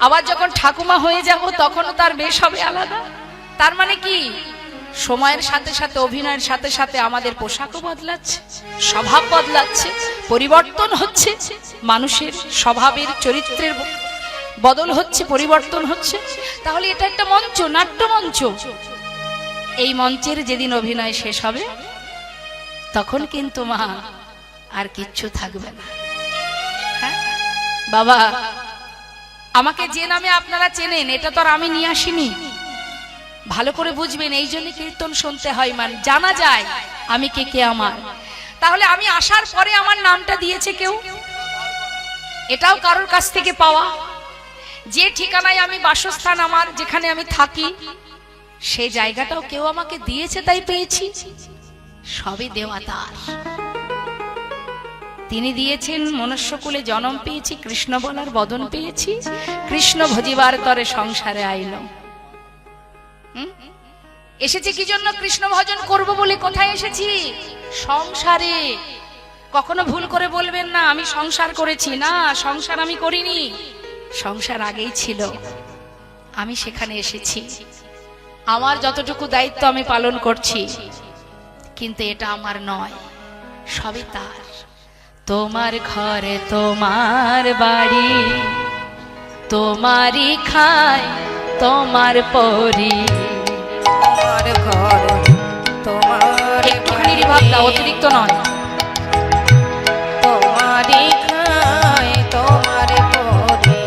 আবার যখন ঠাকুমা হয়ে যাব তখনও তার বেশ হবে আলাদা। তার মানে কি, সময়ের সাথে সাথে, অভিনয়ের সাথে সাথে আমাদের পোশাকও বদলাচ্ছে, স্বভাব বদলাচ্ছে, পরিবর্তন হচ্ছে, মানুষের স্বভাবের, চরিত্রের বদল হচ্ছে, পরিবর্তন হচ্ছে। তাহলে এটা একটা মঞ্চ, নাট্যমঞ্চ। এই মঞ্চের যেদিন অভিনয় শেষ হবে তখন কিন্তু মা আর কিচ্ছু থাকবে না। হ্যাঁ বাবা, আমাকে যে নামে আপনারা চেনেন এটা তো আর আমি নিয়ে আসিনি। ভালো করে বুঝবেন, এই জন্য কীর্তন শুনতে হয়, মানে জানা যায় আমি কে আমার। তাহলে আমি আসার পরে আমার নামটা দিয়েছে কেউ, এটাও কারোর কাছ থেকে পাওয়া। যে ঠিকানায় আমি বাসস্থান, আমার যেখানে আমি থাকি, সেই জায়গাটাও কেউ আমাকে দিয়েছে, তাই পেয়েছি। সবই দেওয়া তার। তিনি দিয়েছেন, মনুষ্যকুলে জন্ম পেয়েছি, কৃষ্ণ বলার বদন পেয়েছি, কৃষ্ণ ভজিবার তরে সংসারে আইল। এসেছে কি জন্য? কৃষ্ণ ভজন করব বলে। কোথায় এসেছি? সংসারে। কখনো ভুল করে বলবেন না আমি সংসার করেছি। না, সংসার আমি করিনি, সংসার আগেই ছিল, আমি সেখানে এসেছি। আমার যতটুকু দায়িত্ব আমি পালন করছি, কিন্তু এটা আমার নয়, সবই তার। তোমার ঘরে তোমার বাড়ি, তোমারই খায় তোমার পরি। তোমার ঘর তোমার একটুখানি রিভাবটা, অতিরিক্ত নয়। তোমারই খায় তোমার পরি,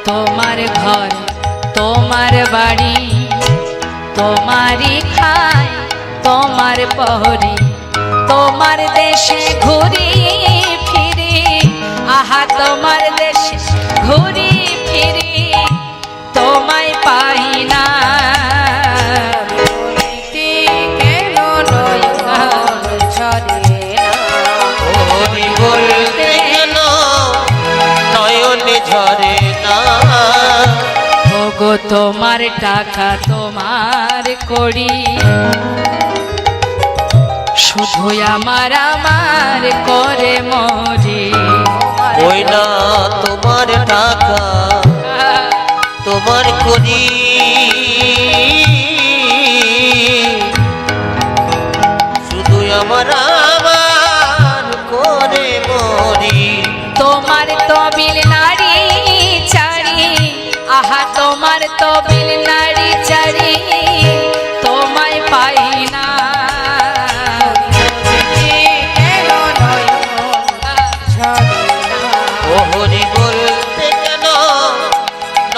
তোমার ঘর তোমার বাড়ি, তোমারই খায় তোমার পরি। তোমার দেশে ঘুরি ফিরি, আহা তোমার দেশে ঘুরি ফিরি, তোমায় পাই না। বলিতে কেন নয়ন ঝরে না, হরি বলতে কেন নয়ন ঝরে না। ওগো তোমার টাকা তোমার করি, শুধু আমার আমার করে মরি। ওই না তোমার টাকা তোমার করি, শুধু আমার আমার করে মরি। তোমার তো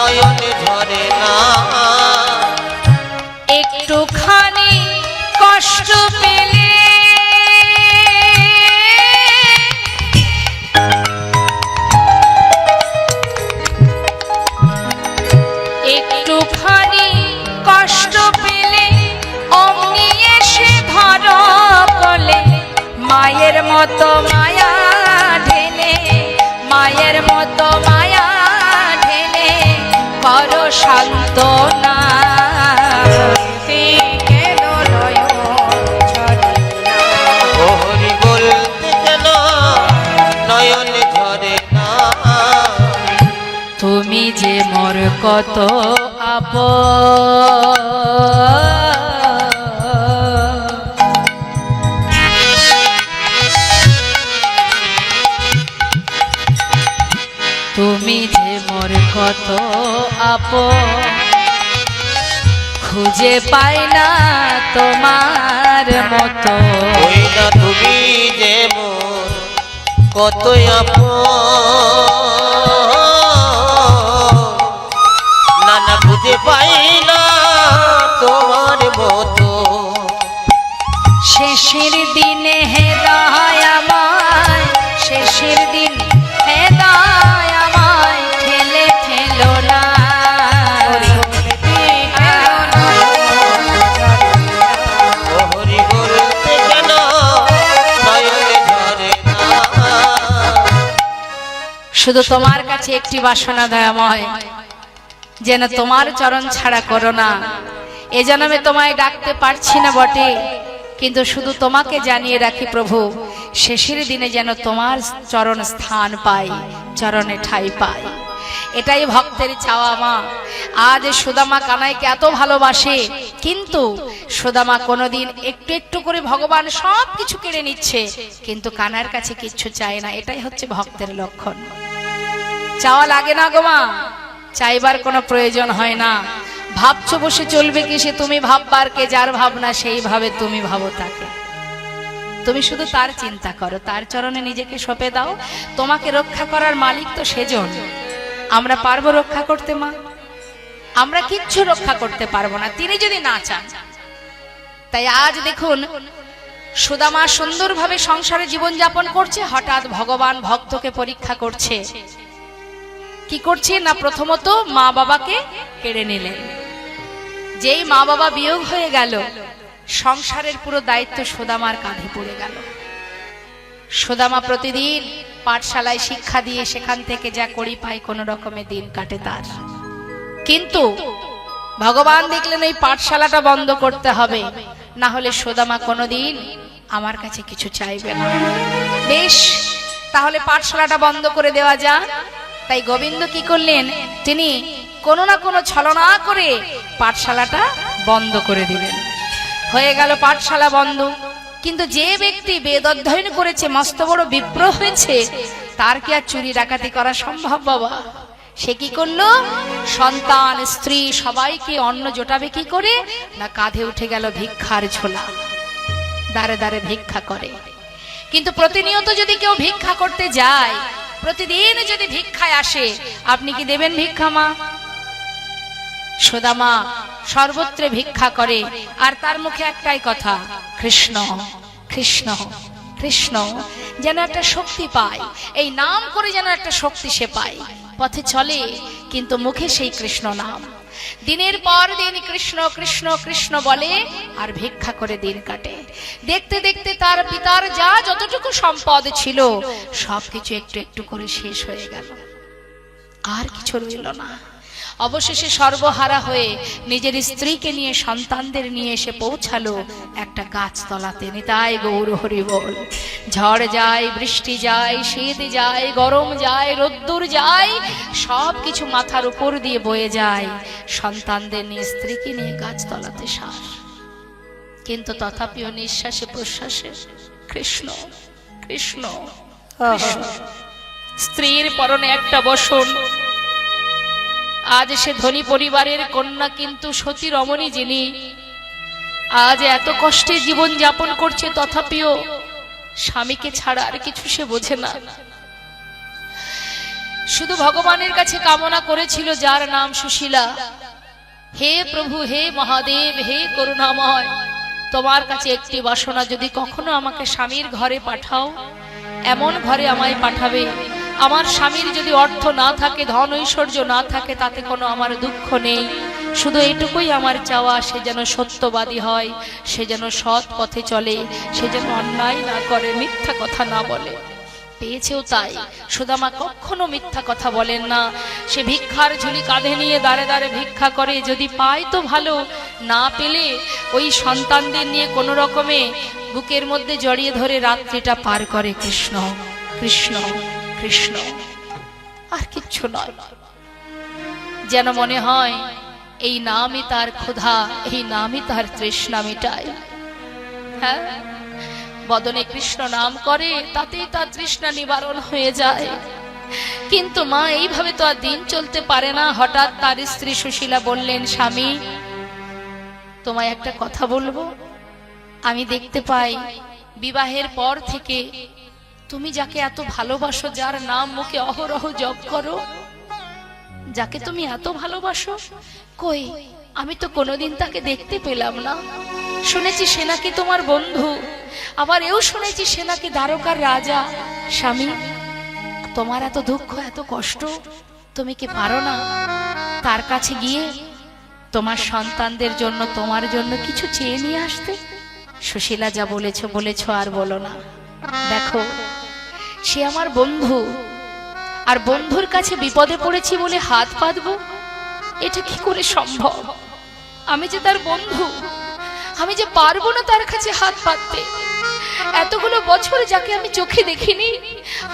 নয়নে ঝরে না। একটুখানি কষ্ট পেলে একটুখানি কষ্ট পেলে অমনি এসে ধরো বলে মায়ের মতো মায়া ঢেলে, মায়ের মতো মায়া ঢেলে করো সান্ত্বনা। কেন নয়ন ঝরে না। ও হরি বলতে কেন নয়নে ঝরে না। তুমি যে মোর কত আপন, তুমি যে মোর কত আপন, খুঁজে পাই না তোমার মতো। ওই না তুমি যে মোর কত আপন, না না খুঁজে পাই না তোমার মতো। শেষের দিনে হেদায় আমায়, শেষের দিন হেদায় আমায় ঠেলে ফেলো না। ও হরি বলতে কেন নয়নে ঝরে না। শুধু তোমার কাছে একটি বাসনা দয়াময়, যেন তোমার চরণ ছাড়া করো না। এ জন্মে তোমায় ডাকতে পারছি না বটে, কিন্তু শুধু তোমাকে জানিয়ে রাখি প্রভু, শেষের দিনে যেন তোমার চরণ স্থান পাই, চরণে ঠাঁই পাই। এটাই ভক্তের চাওয়া মা। আজ সুদামা কানাইকে এত ভালোবাসে, কিন্তু সুদামা কোনোদিন একটু একটু করে ভগবান সব কিছু কেড়ে নিচ্ছে, কিন্তু কানার কাছে কিচ্ছু চায় না। এটাই হচ্ছে ভক্তের লক্ষণ। চাওয়া লাগে না গো মা, চাইবার কোনো প্রয়োজন হয় না। ভাবছো বসে চলবে কি সে, তুমি ভাববার কে, যার ভাবনা সেইভাবে তুমি ভাবো তাকে। তুমি শুধু তার চিন্তা করো, তার চরণে নিজেকে সঁপে দাও। তোমাকে রক্ষা করার মালিক তো সেজন। আমরা পারবো রক্ষা করতে মা? আমরা কিচ্ছু রক্ষা করতে পারবো না তিনি যদি না চান। তাই আজ দেখুন সুদামা সুন্দরভাবে সংসারে জীবন যাপন করছে, হঠাৎ ভগবান ভক্তকে পরীক্ষা করছে। কি করছে না, প্রথমত মা বাবাকে কেড়ে নিলেন। যেই মা বাবা বিয়োগ হয়ে গেল, সংসারের পুরো দায়িত্ব সুদামার কাঁধে পড়ে গেল। সুদামা প্রতিদিন পাঠশালায় শিক্ষা দিয়ে সেখান থেকে যা করি পায় কোনো রকমে দিন কাটে তার। কিন্তু ভগবান দেখলেন এই পাঠশালাটা বন্ধ করতে হবে, না হলে সুদামা কোনোদিন আমার কাছে কিছু চাইবে না। বেশ, তাহলে পাঠশালাটা বন্ধ করে দেওয়া যাক। তাই গোবিন্দ কি করলেন, তিনি কোনো না কোনো ছলনা করে পাঠশালাটা বন্ধ করে দিলেন। হয়ে গেল পাঠশালা বন্ধ। কিন্তু যে ব্যক্তি বেদ অধ্যয়ন করেছে, মস্ত বড় বিপ্র হয়েছে, তার কি আর চুরি ডাকাতি করা সম্ভব বাবা? সে কি করলো, সন্তান স্ত্রী সবাইকে অন্ন জোটাবে কি করে না, কাঁধে উঠে গেল ভিক্ষার ঝোলা, দাঁড়ে দাঁড়ে ভিক্ষা করে। কিন্তু প্রতিনিয়ত যদি কেউ ভিক্ষা করতে যায়, প্রতিদিন যদি ভিক্ষায় আসে, আপনি কি দেবেন ভিক্ষা মা? সুদামা সর্বত্র ভিক্ষা করে, আর তার মুখে একটাই কথা, কৃষ্ণ কৃষ্ণ কৃষ্ণ। যেন একটা শক্তি পায়, এই নাম করে যেন একটা শক্তি সে পায়। পথে চলে কিন্তু মুখে সেই কৃষ্ণ নাম। দিনের পর দিন কৃষ্ণ কৃষ্ণ কৃষ্ণ বলে আর ভিক্ষা করে দিন কাটে। দেখতে দেখতে তার পিতার যা যতটুকু সম্পদ ছিল সবকিছু একটু একটু করে শেষ হয়ে গেল, আর কিছু রইল না। অবশেষে সর্বহারা হয়ে নিজের স্ত্রীকে নিয়ে সন্তানদের নিয়ে এসে পৌঁছালো একটা গাছতলাতে। নিতাই গৌর হরি বল। ঝড় যায়, বৃষ্টি যায়, শীত যায়, গরম যায়, রোদ্দুর যায়, সব কিছু মাথার উপর দিয়ে বয়ে যায়। সন্তানদের নিয়ে স্ত্রীকে নিয়ে গাছতলাতে শ্বাস, কিন্তু তথাপিও নিঃশ্বাসে প্রশ্বাসে কৃষ্ণ কৃষ্ণ কৃষ্ণ। স্ত্রীর পরনে একটা বসন। আজ সে ধনী পরিবারের কন্যা, কিন্তু সতী রমণী যিনি, আজ এত কষ্টে জীবন যাপন করছে, তথাপিও স্বামীকে ছাড়া আর কিছু সে বোঝে না। শুধু ভগবানের কাছে কামনা করেছিল যার নাম সুশীলা, হে প্রভু, হে মহাদেব, হে করুণাময়, তোমার কাছে একটি বাসনা, যদি কখনো আমাকে স্বামীর ঘরে পাঠাও, এমন ঘরে আমায় পাঠাবে, আমার স্বামীর যদি অর্থ না থাকে, ধন ঐশ্বর্য না থাকে, তাতে কোনো আমার দুঃখ নেই, শুধু এটুকুই আমার চাওয়া, সে যেন সত্যবাদী হয়, সে যেন সৎ পথে চলে, সে যেন অন্যায় না করে, মিথ্যা কথা না বলে। পেয়েছেও তাই। সুদামা কখনো মিথ্যা কথা বলেন না। সে ভিক্ষার ঝুলি কাঁধে নিয়ে দাঁড়ে দাঁড়ে ভিক্ষা করে, যদি পায় তো ভালো, না পেলে ওই সন্তানদের নিয়ে কোনো রকমে বুকের মধ্যে জড়িয়ে ধরে রাত্রিটা পার করে। কৃষ্ণ কৃষ্ণ কৃষ্ণ, আর কিচ্ছু নয়। যেন মনে হয় এই নামই তার ক্ষুধা, এই নামই তার তৃষ্ণা মেটায়। হ্যাঁ, বদনে কৃষ্ণ নাম করে, তাতেই তার তৃষ্ণা নিবারণ হয়ে যায়। কিন্তু মা, এইভাবে তো আর দিন চলতে পারে না। হঠাৎ তার স্ত্রী সুশীলা বললেন, স্বামী, তোমায় একটা কথা বলবো। আমি দেখতে পাই বিবাহের পর থেকে তুমি যাকে এত ভালোবাসো, যার নাম মুখে অহরহ জপ করো, যাকে তুমি এত ভালোবাসো, কই আমি তো কোনোদিন তাকে দেখতে পেলাম না। শুনেছি সে নাকি তোমার বন্ধু, আবার এও শুনেছি সে নাকি দ্বারকার রাজা। স্বামী, তোমার এত দুঃখ, এত কষ্ট, তুমি কি পারো না তার কাছে গিয়ে তোমার সন্তানদের জন্য, তোমার জন্য কিছু চেয়ে নিয়ে আসতে? সুশীলা, যা বলেছ বলেছ, আর বলো না। দেখো, সে আমার বন্ধু, আর বন্ধুর কাছে বিপদে পড়েছি বলে হাত পাতবো, এটা কি করে সম্ভব? আমি যে তার বন্ধু, আমি যে পারবো না তার কাছে হাত পাততে। এতগুলো বছর যাকে আমি চোখে দেখিনি,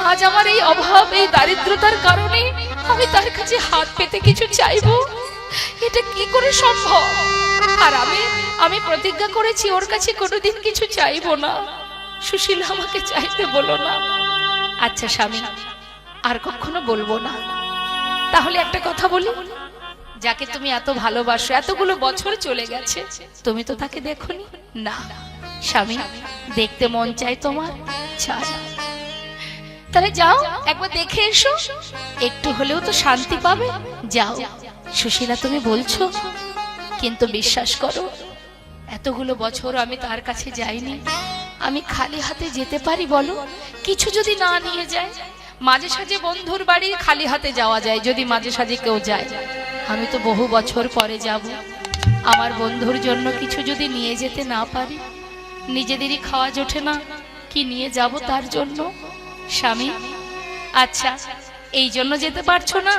আজ আমার এই অভাব, এই দারিদ্রতার কারণে আমি তার কাছে হাত পেতে কিছু চাইবো, এটা কি করে সম্ভব? আর আমি প্রতিজ্ঞা করেছি ওর কাছে কোনোদিন কিছু চাইবো না। সুশীলা, আমাকে চাইতে বলো না। আচ্ছা স্বামী, আর কখনো বলবো না। তাহলে একটা কথা বলি, যাকে তুমি এত ভালোবাসো, এতগুলো বছর চলে গেছে, তুমি তো তাকে দেখোনি। না স্বামী, দেখতে মন চাই তোমার, চাই। তাহলে যাও, একবার দেখে এসো, একটু হলেও তো শান্তি পাবে। যাও। সুশীলা, তুমি বলছো, কিন্তু বিশ্বাস করো, এতগুলো বছর আমি তার কাছে যাইনি। আমি খালি হাতে যেতে পারি বলো? কিছু যদি না নিয়ে যায়, মাঝে সাঝে বন্ধুর বাড়ি খালি হাতে যাওয়া যায়, যদি মাঝে সাঝে কেউ যায়। আমি তো বহু বছর পরে যাব, আমার বন্ধুর জন্য কিছু যদি নিয়ে যেতে না পারি, নিজেদেরই খাওয়া জোটে না, কি নিয়ে যাব তার জন্য? স্বামী, আচ্ছা এই জন্য যেতে পারছো না?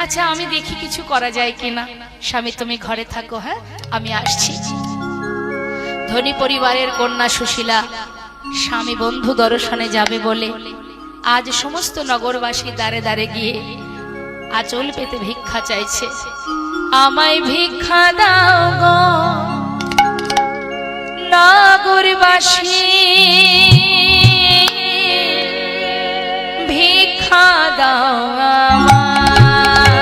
আচ্ছা আমি দেখি কিছু করা যায় কিনা। স্বামী, তুমি ঘরে থাকো, হ্যাঁ, আমি আসছি। ধনী পরিবারের কন্যা সুশীলা স্বামী বন্ধু দর্শনে যাবে বলে আজ সমস্ত নগরবাসী দাঁড়ে দাঁড়ে গিয়ে আঁচল পেতে ভিক্ষা চাইছে। আমায় ভিক্ষা দাও গো নগরবাসী, ভিক্ষা দাও আমায়,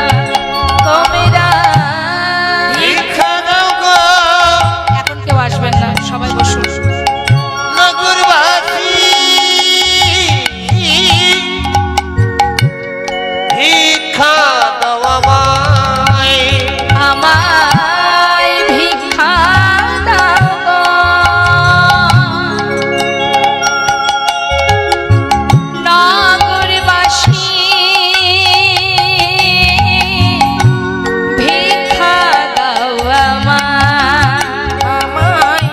তোমরা ভিক্ষা দাও গো। এখন কেউ আসবেন না, সবাই বসুন। নগরবাসী, ভিক্ষা দাও আমায়, আমায় ভিক্ষা দাও গো নগরবাসী, ভিক্ষা দাও আমায়,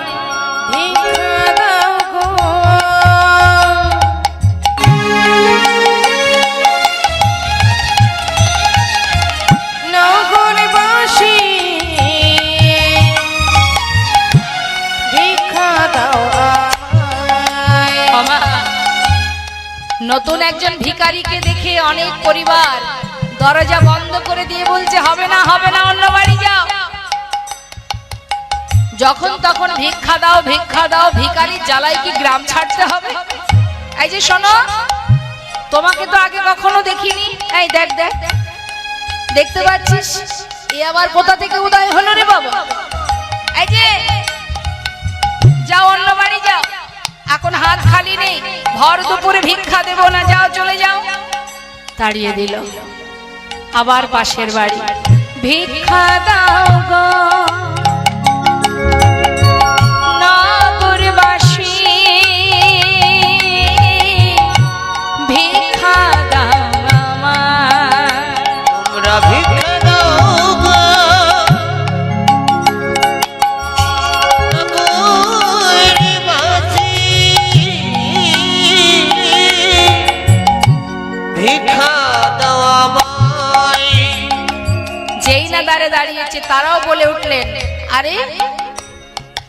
ভিক্ষা দাও গো। নগরবাসী, ভিক্ষা দাও আমায়। নতুন একজন ভিখারিকে দেখে অনেক পরিবার দরজা বন্ধ করে দিয়ে বলছে, হবে না হবে না, অন্য বাড়ি যাও। যখন তখন ভিক্ষা দাও ভিক্ষা দাও, ভিখারির জ্বালায় কি গ্রাম ছাড়তে হবে? এই যে শোনো, তোমাকে তো আগে কখনো দেখিনি, এই দেখ দেখ, দেখতে পাচ্ছিস এ আবার কোথা থেকে উদয় হলো রে বাবা? এই যে যাও, অন্য বাড়ি যাও, এখন হাত খালি নেই, ভর দুপুরে ভিক্ষা দেব না, যাও চলে যাও। তাড়িয়ে দিল। আবার পাশের বাড়ি, ভিক্ষা দাও গো নগরবাসী, ভিক্ষা দাও আমায়। তোমরা ভিক্ষা দাও গো নগরবাসী, ভিক্ষা দাও আমায়। যেই না দাঁড়ে দাঁড়িয়েছে তারাও বলে উঠলেন, আরে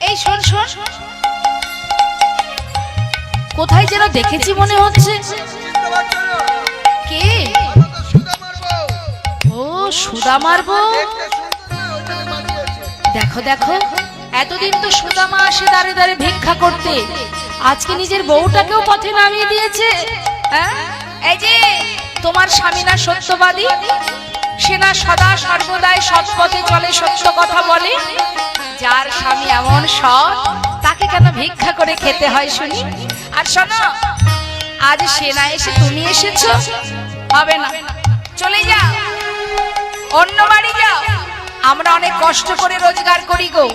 এই শোন শোন, কোথায় যেন দেখেছি মনে হচ্ছে। চিনতে পারছো না? কে? আমি তো সুদামার বউ। ও সুদামার বউ। দেখতে সুন্দর না, ওই জন্য বানিয়েছে। দেখো দেখো, এতদিন তো সুদামা আসে দাঁড়ে দাঁড়ে ভিক্ষা করতে, আজকে নিজের বউটাকেও পথে নামিয়ে দিয়েছে। হ্যাঁ, এই যে তোমার স্বামী না সত্যবাদী, সে না সদা সর্বদাই সৎ পথে চলে, সত্য কথা বলে, যার স্বামী এমন সৎ তাকে কেন ভিক্ষা করে খেতে হয় শুনি? আর শোনো, আজ সে না এসে তুমি এসেছো, হবে না, চলে যাও, অন্য বাড়ি যাও। আমরা অনেক কষ্ট করে রোজগার করি গো,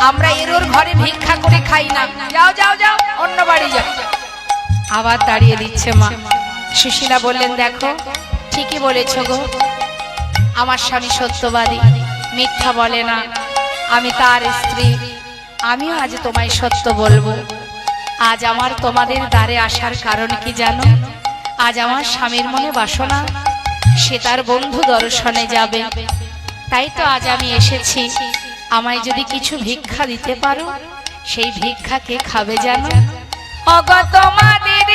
আমরা এরোর ঘরে ভিক্ষা করে খাই না, যাও যাও যাও, অন্য বাড়ি যাও। আবার দাঁড়িয়ে দিচ্ছে মা। সুশীলা বললেন, দেখো ঠিকই বলেছ গো, আমার স্বামী সত্যবাদী, মিথ্যা বলে না, আমি তার স্ত্রী, আমিও আজ তোমায় সত্য বলবো। আজ আমার তোমাদের দ্বারে আসার কারণ কি জানো? আজ আমার স্বামীর মনে বাসনা, সে তার বন্ধু দর্শনে যাবে, তাই তো আজ আমি এসেছি। আমায় যদি কিছু ভিক্ষা দিতে পারো, সেই ভিক্ষা কে খাবে জানো? অগত তোমাদের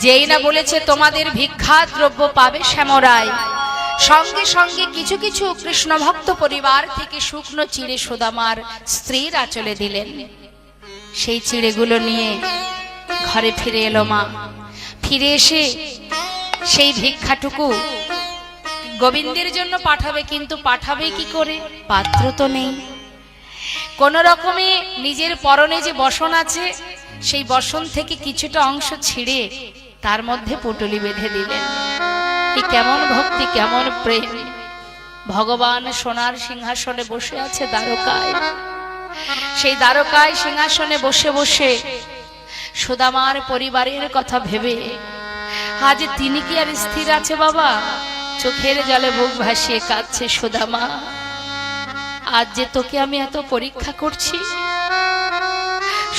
যেই না বলেছে তোমাদের ভিক্ষা দ্রব্য পাবে শ্যামরায়, সঙ্গে সঙ্গে কিছু কিছু কৃষ্ণ ভক্ত পরিবার থেকে শুকনো চিড়ে সুদামার স্ত্রীর আঁচলে দিলেন। সেই চিড়েগুলো নিয়ে ঘরে ফিরে এলো মা। ফিরে এসে সেই ভিক্ষাটুকু গোবিন্দের জন্য পাঠাবে, কিন্তু পাঠাবে কি করে? পাত্র তো নেই। কোন রকমে নিজের পরনে যে বসন আছে, সেই বসন থেকে কিছুটা অংশ ছিঁড়ে তার মধ্যে পুটুলি বেঁধে দিলেন। এই কেমন ভক্তি, কেমন প্রেম! ভগবান সোনার সিংহাসনে বসে আছে দ্বারকায়, সেই দ্বারকায় সিংহাসনে বসে বসে সুদামার পরিবারের কথা ভেবে আজ তিনি কি আর স্থির আছে বাবা? চোখের জলে বুক ভাসিয়ে কাঁদছে সুদামা। আজ যে তোকে আমি এত পরীক্ষা করছি,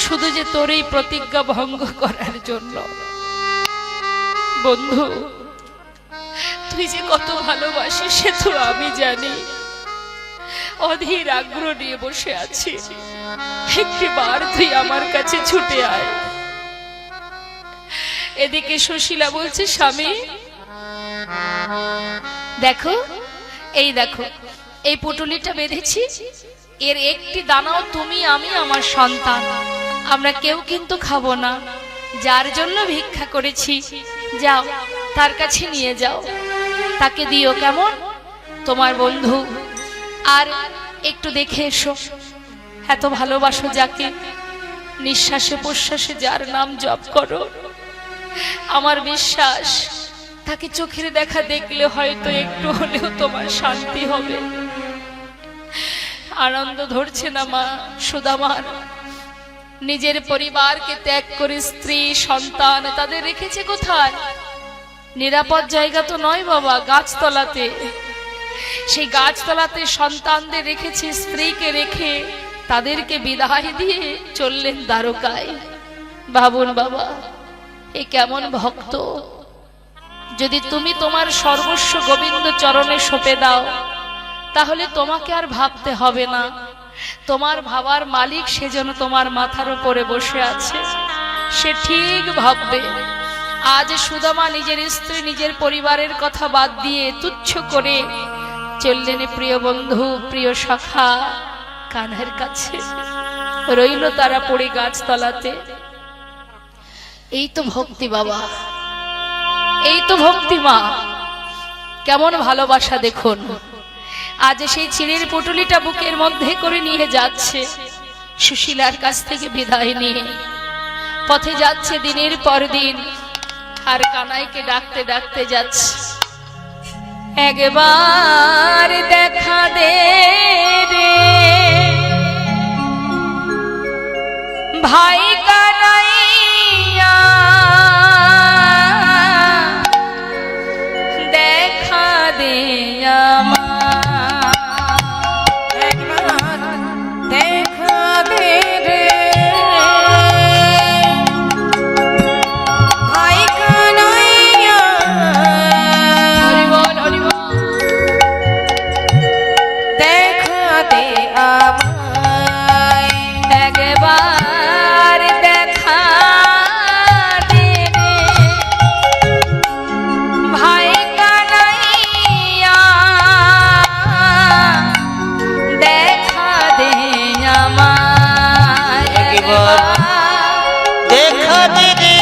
শুধু যে তোর এই প্রতিজ্ঞা ভঙ্গ করার জন্য। বন্ধু, তুই যে কত ভালোবাসিস সে তো আমি জানি। অধীর আগ্রহ নিয়ে বসে আছি, একটিবার তুই আমার কাছে ছুটে আয়। এদিকে সুশীলা বলছে, স্বামী দেখো, এই দেখো এই পুটুলিটা বেঁধেছি, এর একটি দানাও তুমি, আমি, আমার সন্তান, আমরা কেউ কিন্তু খাবো না। যার জন্য ভিক্ষা করেছি, যাও তার কাছে নিয়ে যাও, তাকে দিও, কেমন? তোমার বন্ধু। আর একটু দেখে এসো, এত ভালোবাসো যাকে, নিঃশ্বাসে প্রশ্বাসে যার নাম জপ করো, আমার বিশ্বাস তাকে চোখের দেখা দেখলে হয়তো একটু হলেও তোমার শান্তি হবে। আনন্দ ধরছে না মা সুদামার। নিজের পরিবারকে ত্যাগ করে স্ত্রী সন্তান তাদের রেখেছে কোথায়? নিরাপদ জায়গা তো নয় বাবা, গাছতলাতে। সেই গাছতলাতে সন্তানদের রেখেছে, স্ত্রীকে রেখে তাদেরকে বিদায় দিয়ে চললেন দ্বারকায়। ভাবুন বাবা, এ কেমন ভক্ত! যদি তুমি তোমার সর্বস্ব গোবিন্দ চরণে সঁপে দাও, তাহলে তোমাকে আর ভাবতে হবে না। তোমার ভাবার মালিক সে যেন তোমার মাথার উপরে বসে আছে, সে ঠিক ভাববে। আজ সুদামা নিজের স্ত্রী, নিজের পরিবারের কথা বাদ দিয়ে তুচ্ছ করে চললেন প্রিয় বন্ধু, প্রিয় সখা কানহার কাছে। রইল তারা পড়ে গাছতলাতে। এই তো ভক্তি বাবা, এই তো ভক্তি মা। কেমন ভালোবাসা দেখুন। আজ সেই চিড়ের পুটুলিটা বুকের মধ্যে করে নিয়ে যাচ্ছে, সুশীলার কাছ থেকে বিদায় নিয়ে পথে যাচ্ছে দিনের পর দিন, আর কানাইকে ডাকতে ডাকতে যাচ্ছে, একবার দেখা দে রে ভাই কানাইয়া, দেখা দে একবার দেখা দে রে ভাই কানাইয়া, হরি বল হরি বল। দেখা দে আমায়, একবার দেখা দে রে ভাই কানাইয়া, দেখা দে আমায়। একবার দেখা দে রে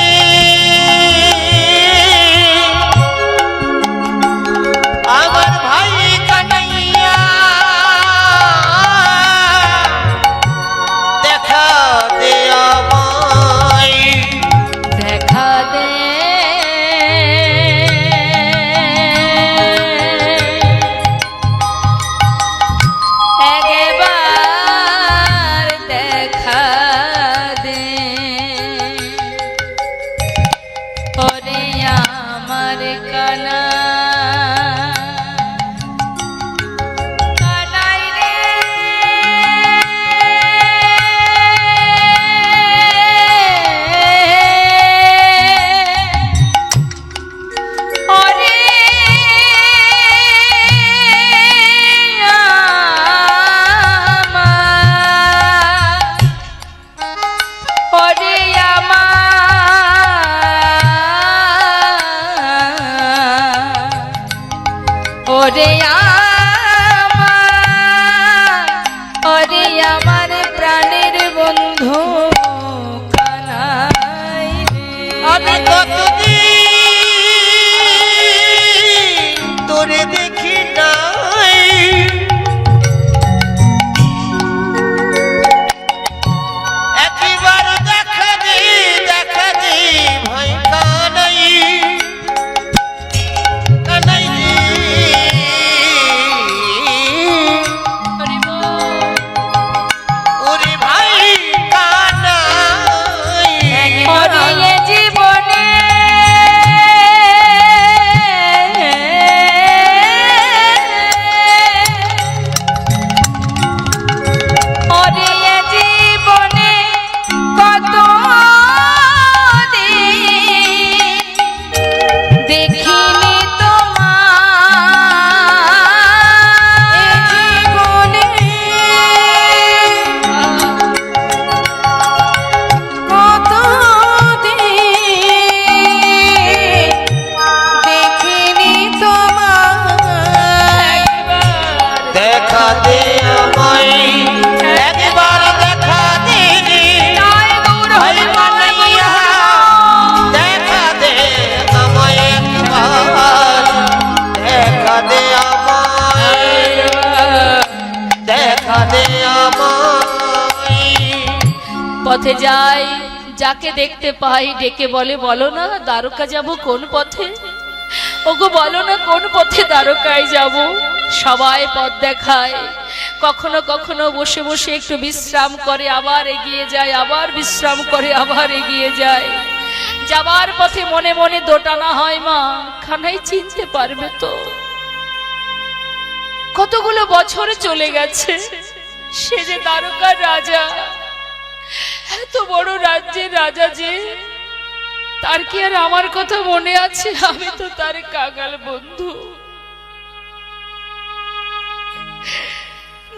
আমার ভাই কানাইয়া, দেখা দে আমায়। দেখা দে একবার দেখা দে ওরে আমার কানা, কানাই রে ওরে ওরে ওরে ওরে আমার প্রাণের বন্ধু কানাই রে। আমি কতদিন তোরে দেখি নাই, একবার দেখা দে ভাই কানাই, কানাই রে। হরি বল। ওরে ভাই কানাই, ওরে এ জীবনে ওরে এ জীবনে কত দিন দেখিনি তোমার জীবনে কত দেখিনি তোমায়, দেখা দে আমায়, একবার দেখা দে রে ভাই কানাইয়া, দেখা দে আমায় একবার, দেখা দে আমায়, দেখা দে আমায়। পথে যাই, যাকে দেখতে পাই ডেকে বলে, বলো না দ্বারকা যাব কোন পথে? ওগো বলো না কোন পথে দ্বারকায় যাব? সবাই পথ দেখায়, কখনো কখনো বসে বসে একটু বিশ্রাম করে আবার এগিয়ে যায়, আবার বিশ্রাম করে আবার এগিয়ে যায়। যাবার পথে মনে মনে দোটানা হয়, মা কানাই চিনতে পারবে তো? কতগুলো বছর চলে গেছে, সে যে দ্বারকার রাজা, এত বড় রাজ্যের রাজা, যে তার কি আর আমার কথা মনে আছে? আমি তো তার কাঙাল বন্ধু,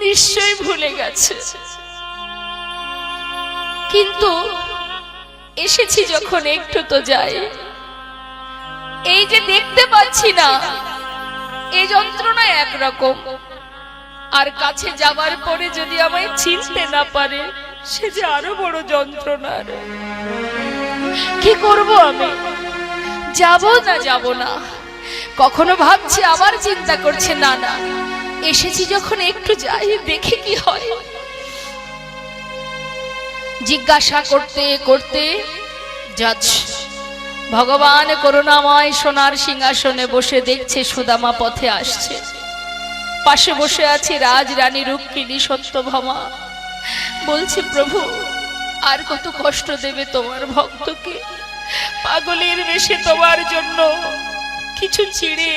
নিশ্চয়ই ভুলে গেছে। কিন্তু এসেছি যখন একটু তো যাই। এই যে দেখতে পাচ্ছি না, এই যন্ত্রণা একরকম, আর কাছে যাবার পরে যদি আমায় চিনতে না পারে, সে যে আরো বড় যন্ত্রণার। কি করব আমি? যাব না যাব না, কখনো ভাবছি, আবার চিন্তা করছে না না, এসেছি যখন একটু যাই, দেখে কি হয়। জিজ্ঞাসা করতে করতে যাচ্ছে। ভগবান করুণাময় সোনার সিংহাসনে বসে দেখছে সুদামা পথে আসছে। পাশে বসে আছে রাজরানী রুক্মিণী সত্যভামা। বলছে, প্রভু আর কত কষ্ট দেবে তোমার ভক্তকে? পাগলের বেশে তোমার জন্য কিছু চিড়ে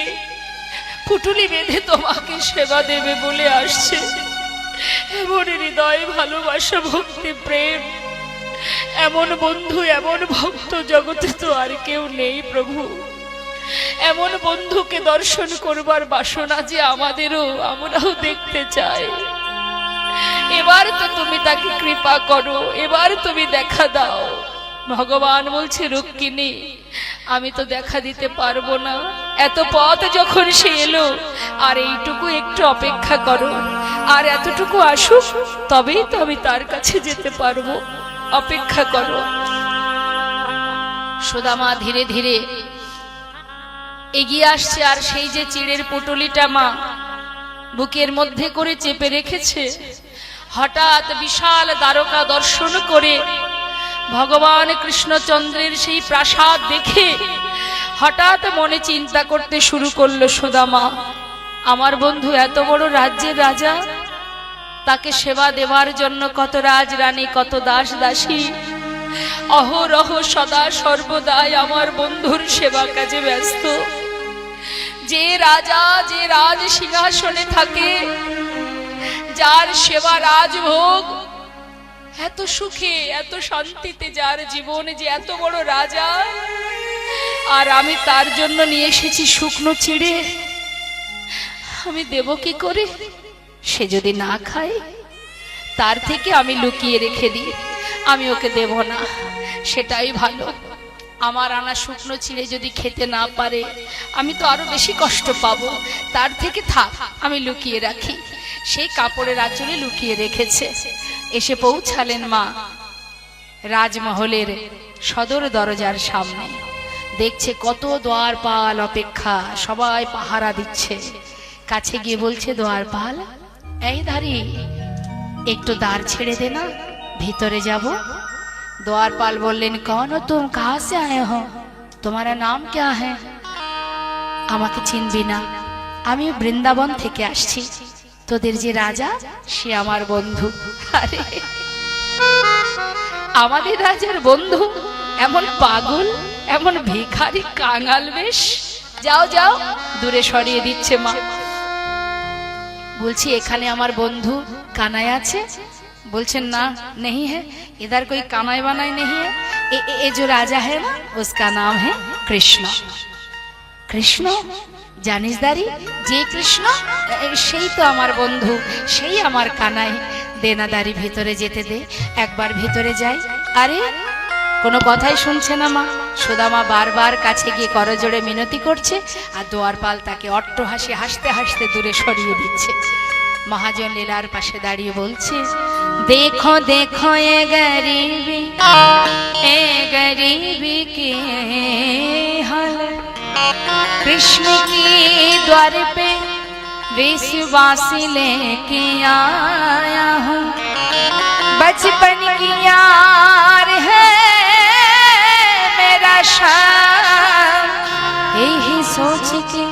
পুটুলি বেঁধে তোমাকে সেবা দেবে বলে আসছে। এমন হৃদয়, ভালোবাসা, ভক্তি, প্রেম, এমন বন্ধু, এমন ভক্ত জগতে তো আর কেউ নেই প্রভু। এমন বন্ধুকে দর্শন করবার বাসনা যে আমাদেরও, আমরাও দেখতে চাই। এবার তো তুমি তাকে কৃপা করো, এবার তুমি দেখা দাও। ভগবান বলছে, রুক্মিণী আমি তো দেখা দিতে পারবো না, এত পথ যখন সে এলো, আর এইটুকু একটু অপেক্ষা করো, আর এতটুকু আসুক, তবেই তো আমি তার কাছে যেতে পারবো, অপেক্ষা করো। সুদামা ধীরে ধীরে এগিয়ে আসছে, আর সেই যে চিড়ের পুটুলিটা মা বুকের মধ্যে করে চেপে রেখেছে, হঠাৎ বিশাল দ্বারকা দর্শন করে ভগবান কৃষ্ণচন্দ্রের সেই প্রাসাদ দেখে হঠাৎ মনে চিন্তা করতে শুরু করলো সুদামা, আমার বন্ধু এত বড় রাজ্যের রাজা, তাকে সেবা দেওয়ার জন্য কত রাজরানী, কত দাস দাসী অহরহ সদা সর্বদাই আমার বন্ধুর সেবা কাজে ব্যস্ত। যে রাজা যে রাজ সিংহাসনে থাকে, যার সেবা রাজভোগ, এত সুখে এত শান্তিতে যার জীবন, যে এত বড় রাজা, আর আমি তার জন্য নিয়ে এসেছি শুকনো চিড়ে, আমি দেব কি করে? সে যদি না খায়, তার থেকে আমি লুকিয়ে রেখে দিই, আমি ওকে দেব না, সেটাই ভালো। আমার আনা শুকনো চিড়ে যদি খেতে না পারে, আমি তো আরো বেশি কষ্ট পাবো, তার থেকে থাক, আমি লুকিয়ে রাখি। সেই কাপড়ের আঁচলে লুকিয়ে রেখেছে। এসে পৌঁছালেন মা রাজমহলের সদর দরজার সামনে। দেখছে কত দ্বারপাল অপেক্ষা, সবাই পাহারা দিচ্ছে। কাছে গিয়ে বলছে, দ্বারপাল এই ধারি, একটু দ্বার ছেড়ে দে না, ভিতরে যাব। द्वारपाल बोलेन, कौन हो तुम, कहाँ से आए हो, तुम्हारा नाम क्या है? আমাকে চিনবি না, আমি বৃন্দাবন থেকে আসছি, তোদের যে রাজা সে আমার বন্ধু। আরে আমাদের রাজার বন্ধু এমন পাগল, এমন ভিখারি কাঙাল বেশ, যাও যাও, দূরে সরিয়ে দিচ্ছে মা। বলছি, এখানে আমার বন্ধু কানাই আছে? बोलছেন ना, नहीं है, इधर कोई कानाई बनाई नहीं है, ये जो राजा है ना, उसका नाम है कृष्ण। कृष्ण জানিস দারি, যে কৃষ্ণ সেই তো আমার বন্ধু, সেই আমার কানাই। দে না দারি, ভিতরে যেতে দে, একবার ভিতরে যাই। আরে কোনো কথাই শুনছে না মা। সুদামা বারবার কাছে গিয়ে করজোড়ে মিনতি করছে, আর দ্বারপাল তাকে অট্টহাসি হাসতে হাসতে দূরে সরিয়ে দিচ্ছে। महाजन लीलार पाशे दाड़िए बोलছে, देखो देखो ये गरीबी की हाल, कृष्ण की द्वार पे विश्वासी लेके आया हूँ, बचपन की यार है मेरा शाम, यही सोच के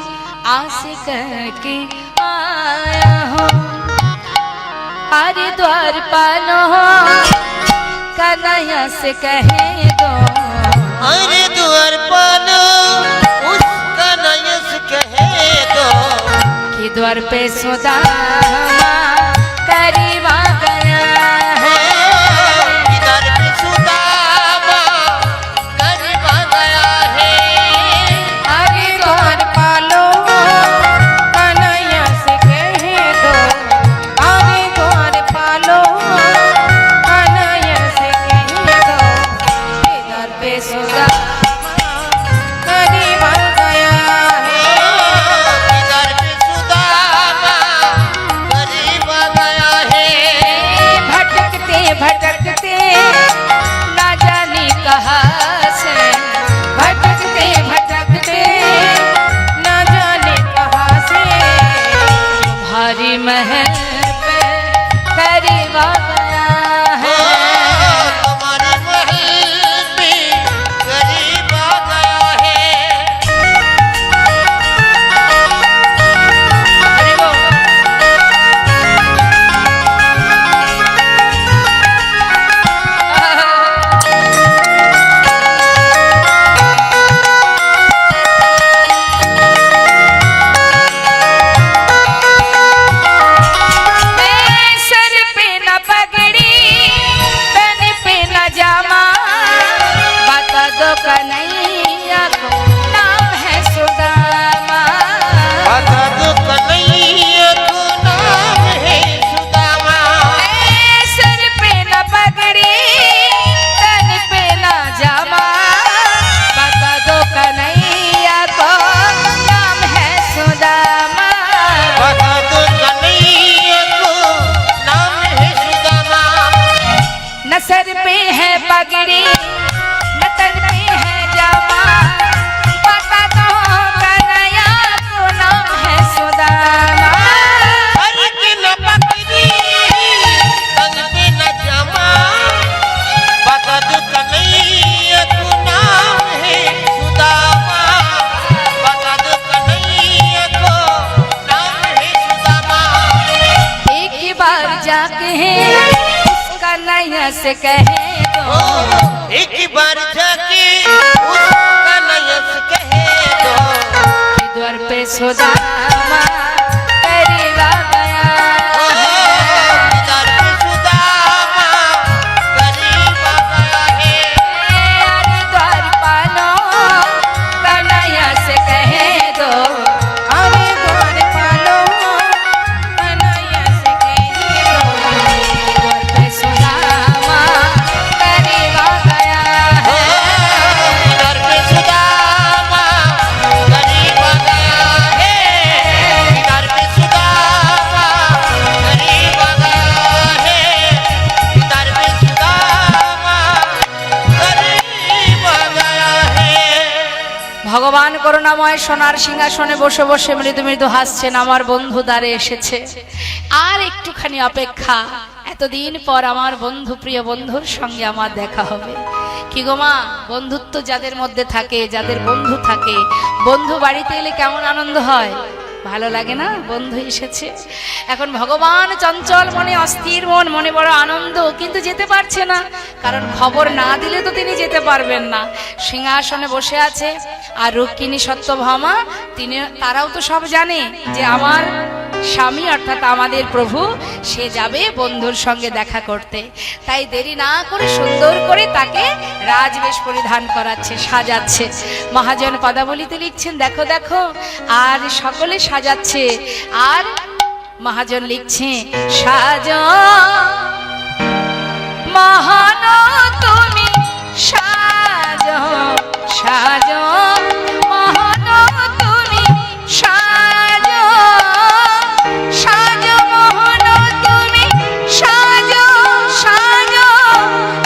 आस करके आया हूँ। अरे द्वारपालो कन्हैया से कहे दो, अरे द्वारपालो उस कन्हैया से कहे दो, कि द्वार पे सुदामा करीबा है पगड़ी न तन पे है जामा बता दो कन्हैया को नाम है सुदामा सर के न पगड़ी तन पे न जमा बता दो कन्हैया को नाम है सुदामा बता दो कन्हैया को नाम है सुदामा एक ही बार जाके उसका नैया से कहे दो एक बार जाके उसका नयस कहे दो कि द्वार पे सुदामा करीबा गया दर पे सुदामा करीब आ गया है अरे द्वार पालो कन्हैया से कहे दो अरे द्वार पालो कन्हैया से कह दो द्वार पे सुदामा करीबा गया है दर पे सुदामा करीब आ गया है दर पे सुदामा करीब आ गया है दर पे सुदामा करीब आ गया है ভগবান করুণাময় সোনার সিংহাসনে বসে বসে মৃদু মৃদু হাসছেন আমার বন্ধু দ্বারে এসেছে আর একটুখানি অপেক্ষা এতদিন পর আমার বন্ধু প্রিয় বন্ধুর সঙ্গে আমার দেখা হবে কি গো মা বন্ধুত্ব যাদের মধ্যে থাকে যাদের বন্ধু থাকে বন্ধু বাড়িতে এলে কেমন আনন্দ হয় ভালো লাগে না বন্ধু এসেছে এখন ভগবান চঞ্চল মনে অস্থির মন মনে বড় আনন্দ কিন্তু যেতে পারছে না কারণ খবর না দিলে তো তিনি যেতে পারবেন না সিংহাসনে বসে আছে আর রুক্মিণী সত্যভামা তারাও তো সব জানে যে আমার স্বামী অর্থাৎ আমাদের প্রভু সে যাবে বন্ধুর সঙ্গে দেখা করতে তাই দেরি না করে সুন্দর করে তাকে রাজবেশ পরিধান করাচ্ছে সাজাচ্ছে মহাজন পদাবলিতে লিখছেন দেখো দেখো আর সকলে সাজাচ্ছে আর মহাজন লিখছে সাজ মহান তুমি সাজ সাজ মহান তুমি সাজ সাজ মোহন তুমি সাজ সাজ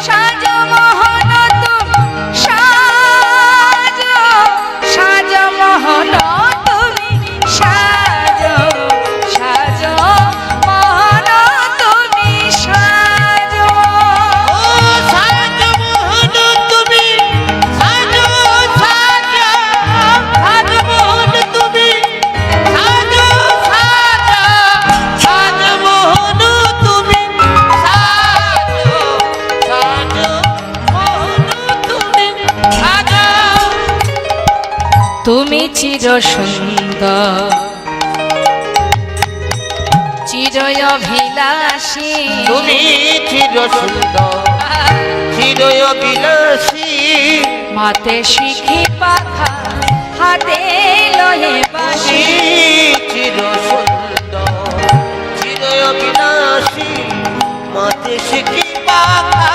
সাজ মোহন তুমি সাজ সাজ মোহন তুমি সাজ সাজ মোহন তুমি সাজ ও সাজ মোহন তুমি সাজ সাজ সাজ মোহন তুমি সাজ সাজ সাজ মোহন তুমি সাজ সাজ মোহন তুমি সাজ তুমি চির সুন্দর চির অভিলাষী তুমি চির সুন্দর চির বিলাসী মাতে শিখি পাখা হাতে লয়ে বাসি চির সুন্দর চির বিলাসী মাতে শিখি পাখা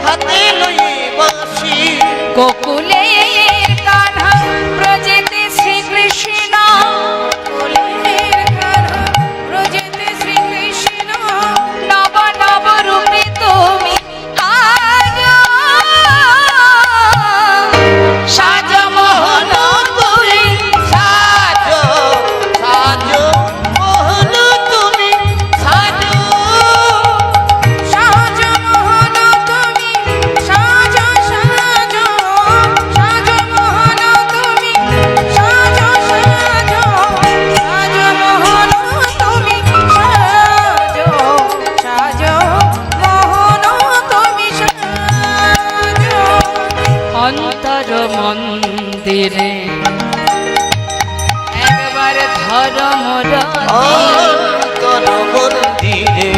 হাতে লয়ে বাঁশি গোকুলের কান্হা ব্রজেতে শ্রীকৃষ্ণ কুলের কান্হা ব্রজেতে শ্রীকৃষ্ণ নব নব রূপে তুমি আজ সাজ মোহন তুমি সাজ সাজ মোহন তুমি সাজ সাজ মোহন তুমি সাজ সাজ সাজ মোহন তুমি সাজ সাজ সাজ মোহন তুমি সাজ সাজ মোহন তুমি সাজ অন্তর মন্দিরে একবার ধর্ম অন্তর মন্দিরে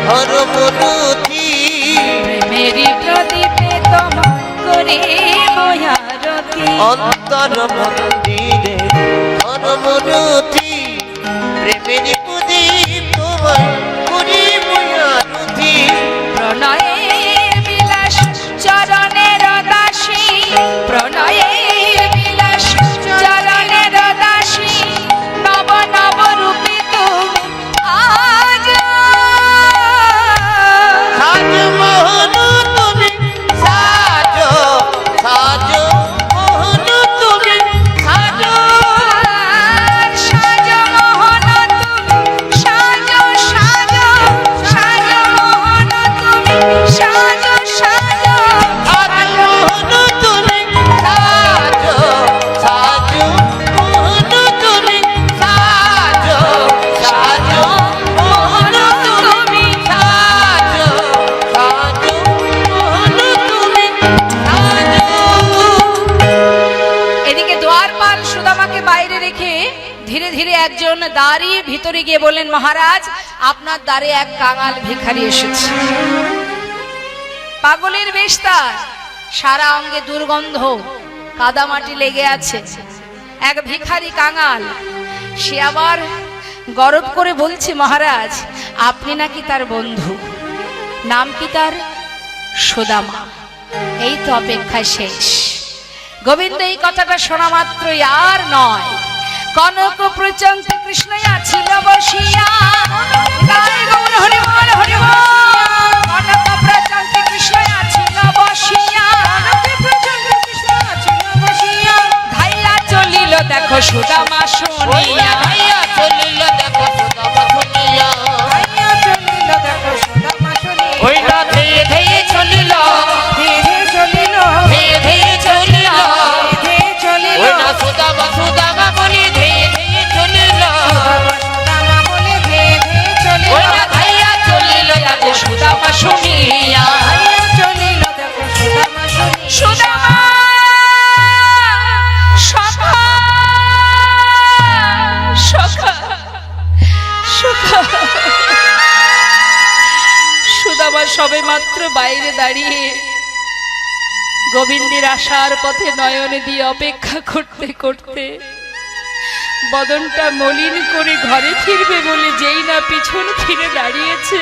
হরমনতি প্রেমেরি প্রদীপে তোমার করে বয়ারতি অন্তর মন্দিরে হরমনতি প্রেমের প্রদীপ তোমার করি ময়ারতি প্রণয়ের বিলাস চরণের দাসী প্রণয়ের বিলাস চরণের দাসী নব নব রূপে তুমি আজ সাজ মোহন তুমি একজন দাঁড়িয়ে ভিতরে গিয়ে বললেন, মহারাজ আপনার দ্বারে এক কাঙাল ভিখারি এসেছে। পাগলের বেশ তার, সারা অঙ্গে দুর্গন্ধ, কাদামাটি লেগে আছে, এক ভিখারি কাঙাল। সে আবার গরব করে বলছে, মহারাজ আপনি নাকি তার বন্ধু। নাম কি তার? সুদামা। এই তো অপেক্ষা শেষ। গোবিন্দ এই কথাটা শোনা মাত্রই আর নয়, কনক প্রচন্ড কৃষ্ণ ছিল বসিয়া, গায়ে গৌর হরি বল হরি বল। কনক প্রচন্ড কৃষ্ণ ছিল বসিয়া, ধাইয়া চলিল দেখো সুদামা শুনিয়া, ধাইয়া চলিল দেখো সুদামা শুনিয়া, ওই না ধেয়ে ধেয়ে চলিল, ধেয়ে ধেয়ে চলিল, ওই না সুদামা সুদামা বলি ধেয়ে ধেয়ে চলিল, ওই না ধাইয়া চলিল দেখো সুদামা শুনিয়া। সুদামা সখা সখা সখা। সুদামা সবে মাত্র বাইরে দাঁড়িয়ে গোবিন্দের আসার পথে নয়ন দিয়ে অপেক্ষা করতে করতে বদনটা মলিন করে ঘরে ফিরবে বলে যেই না পিছন ফিরে দাঁড়িয়েছে,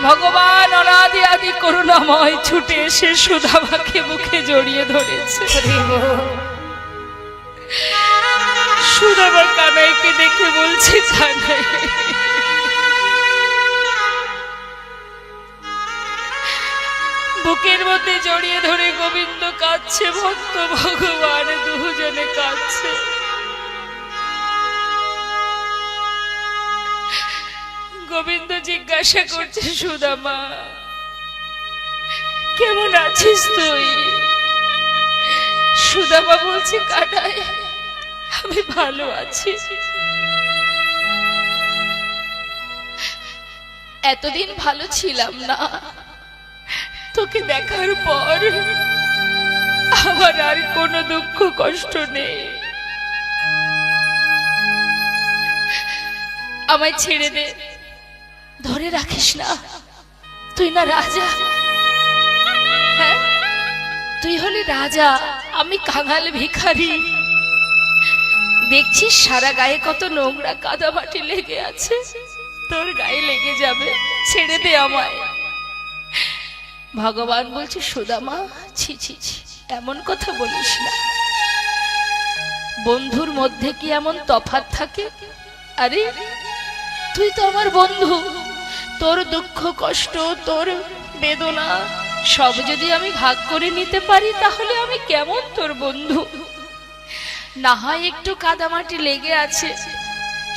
ভগবান অনাদি আদি করুণাময় ছুটে এসে সুদামাকে মুখে জড়িয়ে ধরেছে। সুদামা কানাইকে দেখে বলছে, কানাই বুকের মধ্যে জড়িয়ে ধরে গোবিন্দ কাঁদছে, ভক্ত ভগবান দুজনে কাঁদছে। গোবিন্দ জিজ্ঞাসা করছে, সুদামা কেমন আছিস তুই? সুদামা বলছে, কানাই আমি ভালো আছি। এতদিন ভালো ছিলাম না, তোকে দেখার পর আমার আর কোনো দুঃখ কষ্ট নেই। আমায় ছেড়ে দে, ধরে রাখিস না। তুই না রাজা, হ্যাঁ তুই হলি রাজা, আমি কাঙাল ভিখারি। দেখছিস সারা গায়ে কত নোংরা কাদামাটি লেগে আছে, তোর গায়ে লেগে যাবে, ছেড়ে দে আমায়। ভগবান বলছে, সুদামা ছি ছি ছি, এমন কথা বলিস না। বন্ধুর মধ্যে কি এমন তফাৎ থাকে? আরে তুই তো আমার বন্ধু, তোর দুঃখ কষ্ট, তোর বেদনা সব যদি আমি ভাগ করে নিতে পারি, তাহলে আমি কেমন তোর বন্ধু? না হয় একটু কাদামাটি লেগে আছে,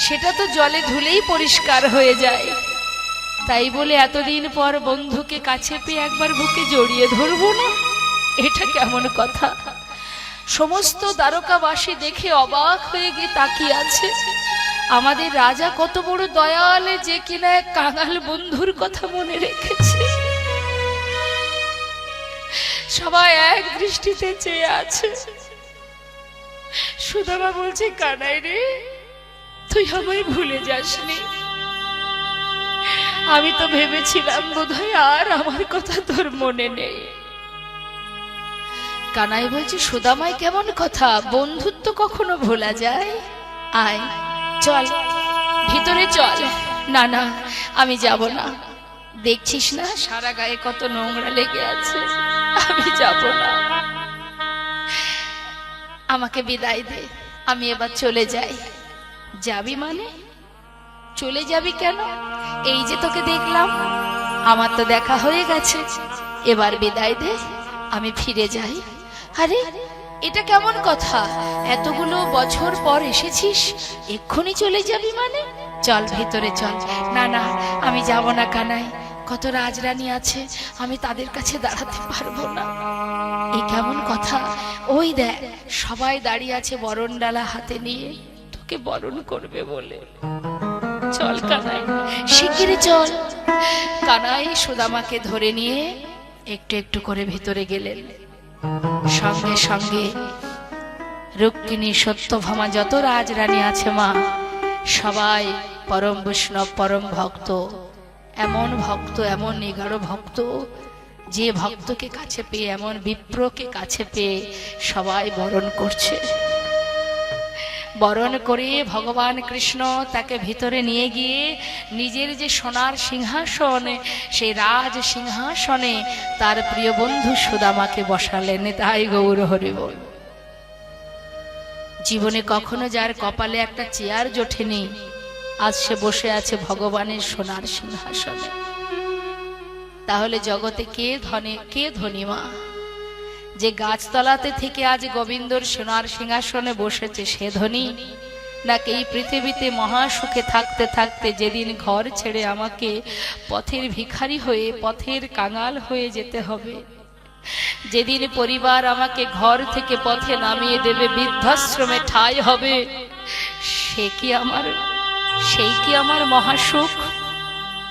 সেটা তো জলে ধুলেই পরিষ্কার হয়ে যায়। তাই বলে এতদিন পর বন্ধুকে কাছে পেয়ে একবার বুকে জড়িয়ে ধরবো না? এটা কেমন কথা? সমস্ত দ্বারকাবাসী দেখে অবাক হয়ে গিয়ে তাকিয়ে আছে। আমাদের রাজা কত বড় দয়াল যে কিনা এক কাঙাল বন্ধুর কথা মনে রেখেছে। সবাই এক দৃষ্টিতে চেয়ে আছে। সুদামা বলছে, কানাই রে তুই আমায় ভুলে যাসনি। আমি তো ভেবেছিলাম বোধহয় আর আমার কথা তোর মনে নেই। কানাই বলছে, সুদামায় কেমন কথা? বন্ধুত্ব কখনো ভোলা যায়? আয় চল ভিতরে চল। না না আমি যাব না, দেখছিস না সারা গায়ে কত নোংরা লেগে আছে, আমি যাব না। আমাকে বিদায় দে, আমি এবার চলে যাই। যাবি মানে? চলে যাবি কেন? এই যে তোকে দেখলাম, আমার তো দেখা হয়ে গেছে, এবার বিদায় দে, আমি ফিরে যাই। আরে এটা কেমন কথা? এতগুলো বছর পর এসেছিস, এক্ষুনি চলে যাবি মানে? চল ভিতরে চল। না না আমি যাব না কানাই, কত রাজরানী আছে, আমি তাদের কাছে দাঁড়াতে পারবো না। এই কেমন কথা? ওই দেখ সবাই দাঁড়িয়ে আছে বরণ ডালা হাতে নিয়ে, তোকে বরণ করবে বলে। চল কানাই, শিগগিরই চল। কানাই সুদামাকে ধরে নিয়ে একটু একটু করে ভিতরে গেলেন। সঙ্গে সঙ্গে রুক্মিণী, সত্যভামা, যত রাজরানী আছে মা সবাই পরম বৈষ্ণব, পরম ভক্ত, এমন নিগাড় ভক্ত, যে ভক্তকে কাছে পেয়ে, এমন বিপ্রকে কাছে পেয়ে সবাই বরণ করছে। বরণ করে ভগবান কৃষ্ণ তাকে ভিতরে নিয়ে গিয়ে নিজের যে সোনার সিংহাসন, সেই রাজ সিংহাসনে তার প্রিয় বন্ধু সুদামাকে বসালেন। তাই গৌর হরি বল। জীবনে কখনো যার কপালে একটা চেয়ার জোটেনি, আজ সে বসে আছে ভগবানের সোনার সিংহাসনে। তাহলে জগতে কে ধনী মা? যে গাছতলাতে থেকে আজ গোবিন্দর সোনার সিংহাসনে বসেছে সে ধনী, নাকি এই পৃথিবীতে মহাসুখে থাকতে থাকতে যেদিন ঘর ছেড়ে আমাকে পথের ভিখারি হয়ে, পথের কাঙাল হয়ে যেতে হবে, যেদিন পরিবার আমাকে ঘর থেকে পথে নামিয়ে দেবে, বৃদ্ধাশ্রমে ঠাঁই হবে, সেই কি আমার মহাসুখ?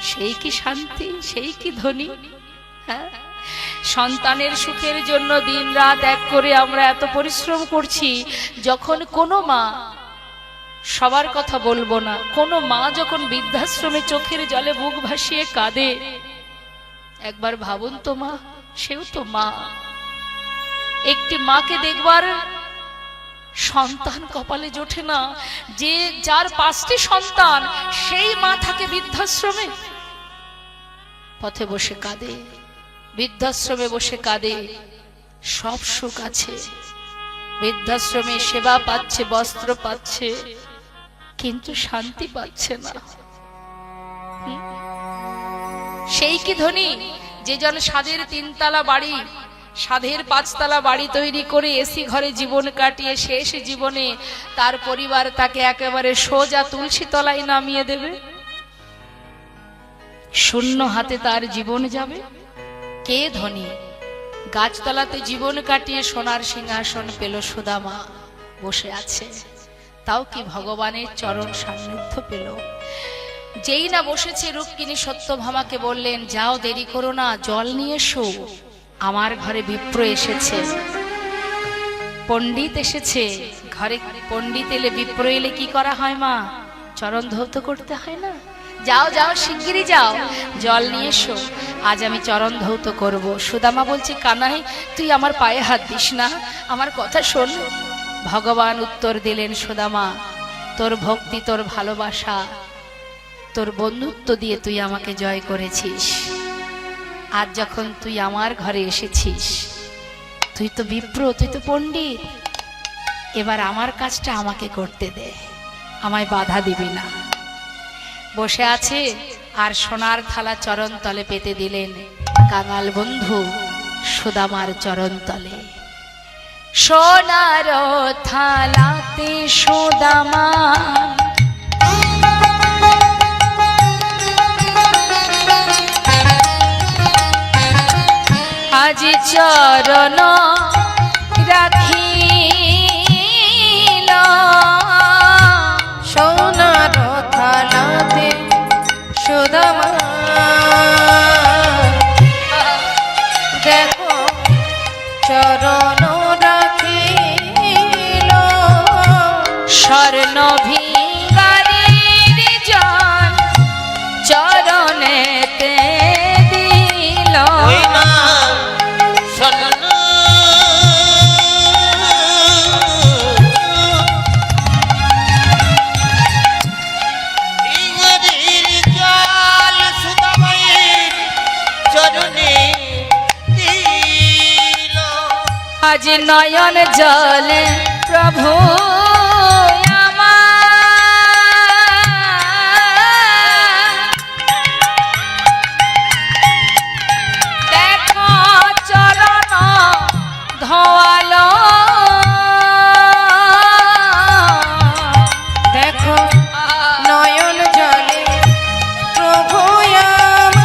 সেই কি শান্তি? সেই কি ধনী? হ্যাঁ, সন্তানের সুখের জন্য দিন রাত এক করে আমরা এত পরিশ্রম করছি। যখন কোনো মা, সবার কথা বলবো না, কোনো মা যখন বৃদ্ধাশ্রমে চোখের জলে বুক ভাসিয়ে কাঁদে, একবার ভাবুন তো মা, সেও তো মা। একটি মাকে দেখবার সন্তান কপালে জোটে না, যে যার 5টি সন্তান, সেই মা থাকে বৃদ্ধাশ্রমে, পথে বসে কাঁদে, বৃদ্ধাশ্রমে বসে কাঁদে। সব সুখ আছে, বৃদ্ধাশ্রমে সেবা পাচ্ছে, বস্ত্র পাচ্ছে, কিন্তু শান্তি পাচ্ছে না। সেই কি ধনী? যে জন সাধের 3তলা বাড়ি, সাধের 5তলা বাড়ি তৈরি করে এসি ঘরে জীবন কাটিয়ে শেষ জীবনে তার পরিবার তাকে একেবারে সোজা তুলসী তলায় নামিয়ে দেবে, শূন্য হাতে তার জীবন যাবে। কে ধনী? গাছতলাতে জীবন কাটিয়ে সোনার সিংহাসন পেল সুদামা, বসে আছে, তাও কি ভগবানের চরণ সান্নিধ্য পেল। যেই না বসেছে, রুক্মিণী সত্যভামাকে বললেন, যাও, দেরি করো না, জল নিয়ে এসো, আমার ঘরে বিপ্র এসেছে, পণ্ডিত এসেছে। ঘরে পণ্ডিত এলে, বিপ্র এলে কি করা হয় মা? চরণ ধৌত করতে হয় না? যাও যাও, শিগগিরই যাও, জল নিয়ে এসো, আজ আমি চরণ ধৌত করব। সুদামা বলছে, কানাই, তুই আমার পায়ে হাত দিস না, আমার কথা শোন। ভগবান উত্তর দিলেন, সুদামা, তোর ভক্তি, তোর ভালোবাসা, তোর বন্ধুত্ব দিয়ে তুই আমাকে জয় করেছিস। আজ যখন তুই আমার ঘরে এসেছিস, তুই তো বিপ্র, তুই তো পণ্ডিত, এবার আমার কাজটা আমাকে করতে দে, আমায় বাধা দিবি না। বসে আছে আর সোনার থালা চরণ তলে পেতে দিলেন কাঙাল বন্ধু সুদামার চরণ তলে। সোনার থালাতে সুদামা আজ চরণ রাখিল, সোনার থালাতে সুদামা দেখো চরণ রাখিল, স্বর্ণ ভিঙ্গারির জন চরণেতে দিল। ওই না স্বর্ণ ইংরেজির জল সুদামায়ের চরণে দিল। আজ নয়ন জলে প্রভু দেখো চরণ ধোয়ালো, দেখো নয়ন জলে প্রভু আমার,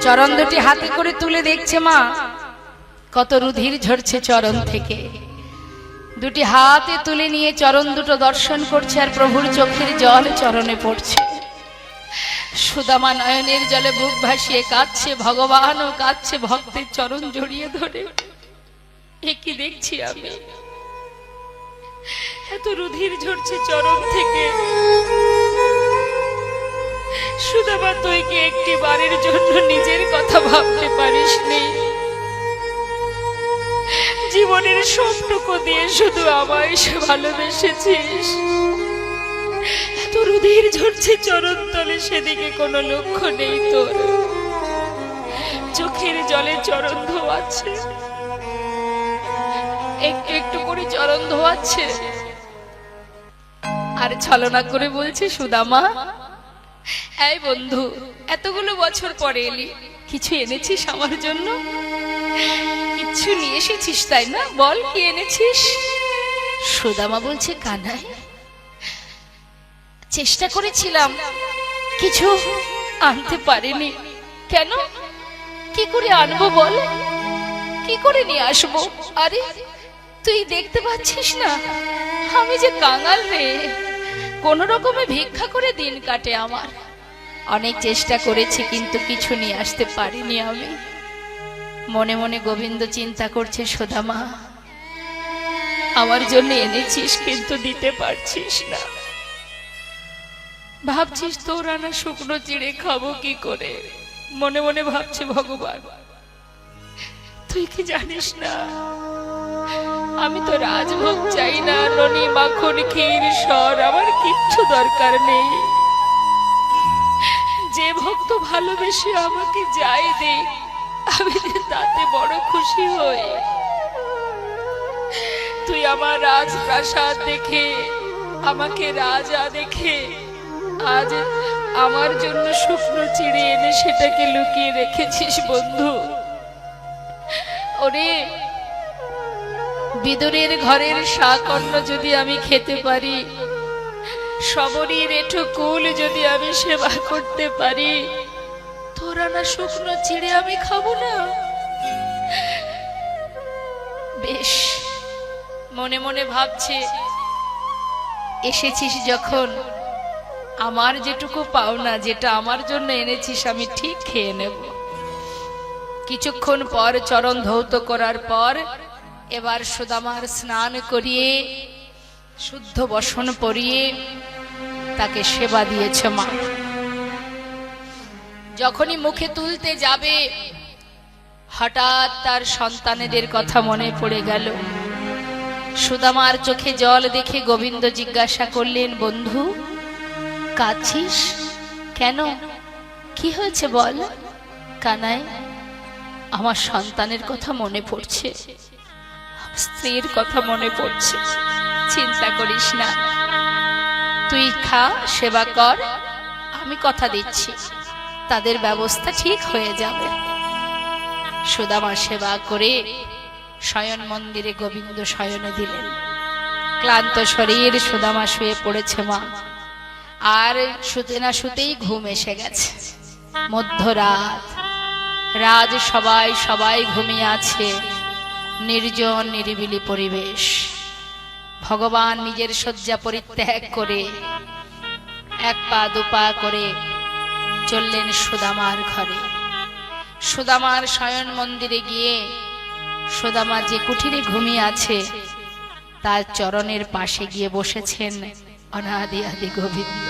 চরণ দুটি হাতে করে তুলে দেখছে মা কত রুধির ঝরছে চরণ থেকে। দুটি হাতে তুলে নিয়ে চরণ দুটো দর্শন করছে আর প্রভুর চোখের জল চরণে পড়ছে। সুদামা নয়নের জলে বুক ভাসিয়ে কাঁদছে, ভগবানও কাঁদছে ভক্তের চরণ জড়িয়ে ধরে। এ কি দেখছি আমি, এত রুধির ঝরছে চরণ থেকে। সুদামা তুই কি একটি বারের জন্য নিজের কথা ভাবতে পারিস নি? জীবনের সবটুকু দিয়ে শুধু আমায় সে ভালোবেসেছিস। এত রুধির ঝরছে চরণ তলে, সেদিকে কোনো লক্ষ্য নেই তোর। চোখের জলে চরণ ধোয়াচ্ছে, একটু একটু করে চরণ ধোয়াচ্ছে আর ছলনা করে বলছে, সুদামা এই বন্ধু, এতগুলো বছর পরে এলি, কিছু এনেছিস আমার জন্য? কিছু নিয়ে এসেছিস তাই না? বল কি এনেছিস? সুদামা বলছে, কানাই চেষ্টা করেছিলাম, কিছু আনতে পারিনি। কেন? কি করে আনবো বল? কি করে নিয়ে আসবো? আরে তুই দেখতে পাচ্ছিস না আমি যে কাঙাল রে, কোন রকমে ভিক্ষা করে দিন কাটে আমার। অনেক চেষ্টা করেছি কিন্তু কিছু নিয়ে আসতে পারিনি আমি। মনে মনে গোবিন্দ চিন্তা করছে, সুদামা আমার জন্য এনেছিস কিন্তু দিতে পারছিস না। ভাবছিস তোর আনা শুকনো চিড়ে খাবো কি করে। মনে মনে ভাবছে, ভগবান তুই কি জানিস না আমি তো রাজভোগ চাই না, ননি মাখন ক্ষীর সর আমার কিচ্ছু দরকার নেই। যে ভক্ত ভালোবেসে আমাকে যাই দে, আমি তাতে বড় খুশি হই। তুই আমার রাজপ্রাসাদ দেখে, আমাকে রাজা দেখে আজ আমার জন্য শুকনো চিড়ে এনে সেটাকে লুকিয়ে রেখেছিস বন্ধু। ওরে বিদুরের ঘরের শাক অন্ন যদি আমি খেতে পারি, সবরীর এঠো কুল যদি আমি সেবা করতে পারি, তোরা না শুকনো চিড়ে আমি খাবো না? বেশ, মনে মনে ভাবছে, এসেছিস যখন আমার যেটুকু পাওনা, যেটা আমার জন্য এনেছিস আমি ঠিক খেয়ে নেব। কিছুক্ষণ পর চরণ ধৌত করার পর এবার সুদামার স্নান করিয়ে শুদ্ধ বসন পরিয়ে তাকে সেবা দিয়েছে মা। যখনই মুখে তুলতে যাবে হঠাৎ তার সন্তানেদের কথা মনে পড়ে গেল। সুদামার চোখে জল দেখে গোবিন্দ জিজ্ঞাসা করলেন, বন্ধু কাঁদছিস কেন? কি হয়েছে বল? কানাই আমার সন্তানের কথা মনে পড়ছে, স্ত্রীর কথা মনে পড়ছে। চিন্তা করিস না, তুই খা, সেবা কর, আমি কথা দিচ্ছি তাদের ব্যবস্থা ঠিক হয়ে যাবে। সুদামা সেবা করে শয়ন মন্দিরে গোবিন্দ শয়নে দিলেন। ক্লান্ত শরীর সুদামা শুয়ে পড়েছে মা। আর শুতে না শুতেই ঘুম এসে গেছে। মধ্যরাত, রাজ সবাই ঘুমিয়ে আছে। নির্জন নিরিবিলি পরিবেশ। ভগবান নিজের শয্যা পরিত্যাগ করে এক পা দুপা করে চললেন সুদামার ঘরে। সুদামার শয়ন মন্দিরে গিয়ে সুদামা যে কুঠিরে ঘুমিয়ে আছে তার চরণের পাশে গিয়ে বসেছেন অনাদি আদি গোবিন্দ।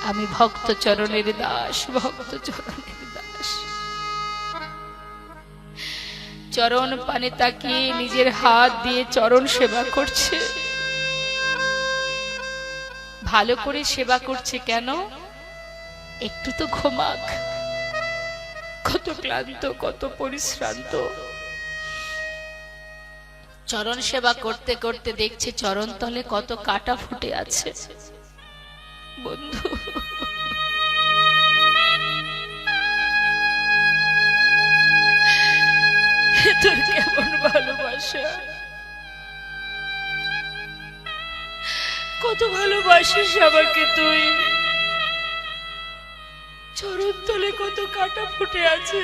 আমি ভক্ত চরণের দাস, ভক্ত চরণের দাস। চরণ পানে তাকিয়ে নিজের হাত দিয়ে চরণ সেবা করছে। ভালো করে সেবা করছে কেন? একটু তো ঘুমাক। কত ক্লান্ত, কত পরিশ্রান্ত। চরণ সেবা করতে করতে দেখছে চরণ তলে কত কাটা ফুটে আছে। বন্ধু তোর কেমন ভালোবাসা, কত ভালোবাসিস আমাকে তুই। চরণ তলে কত কাটা ফুটে আছে,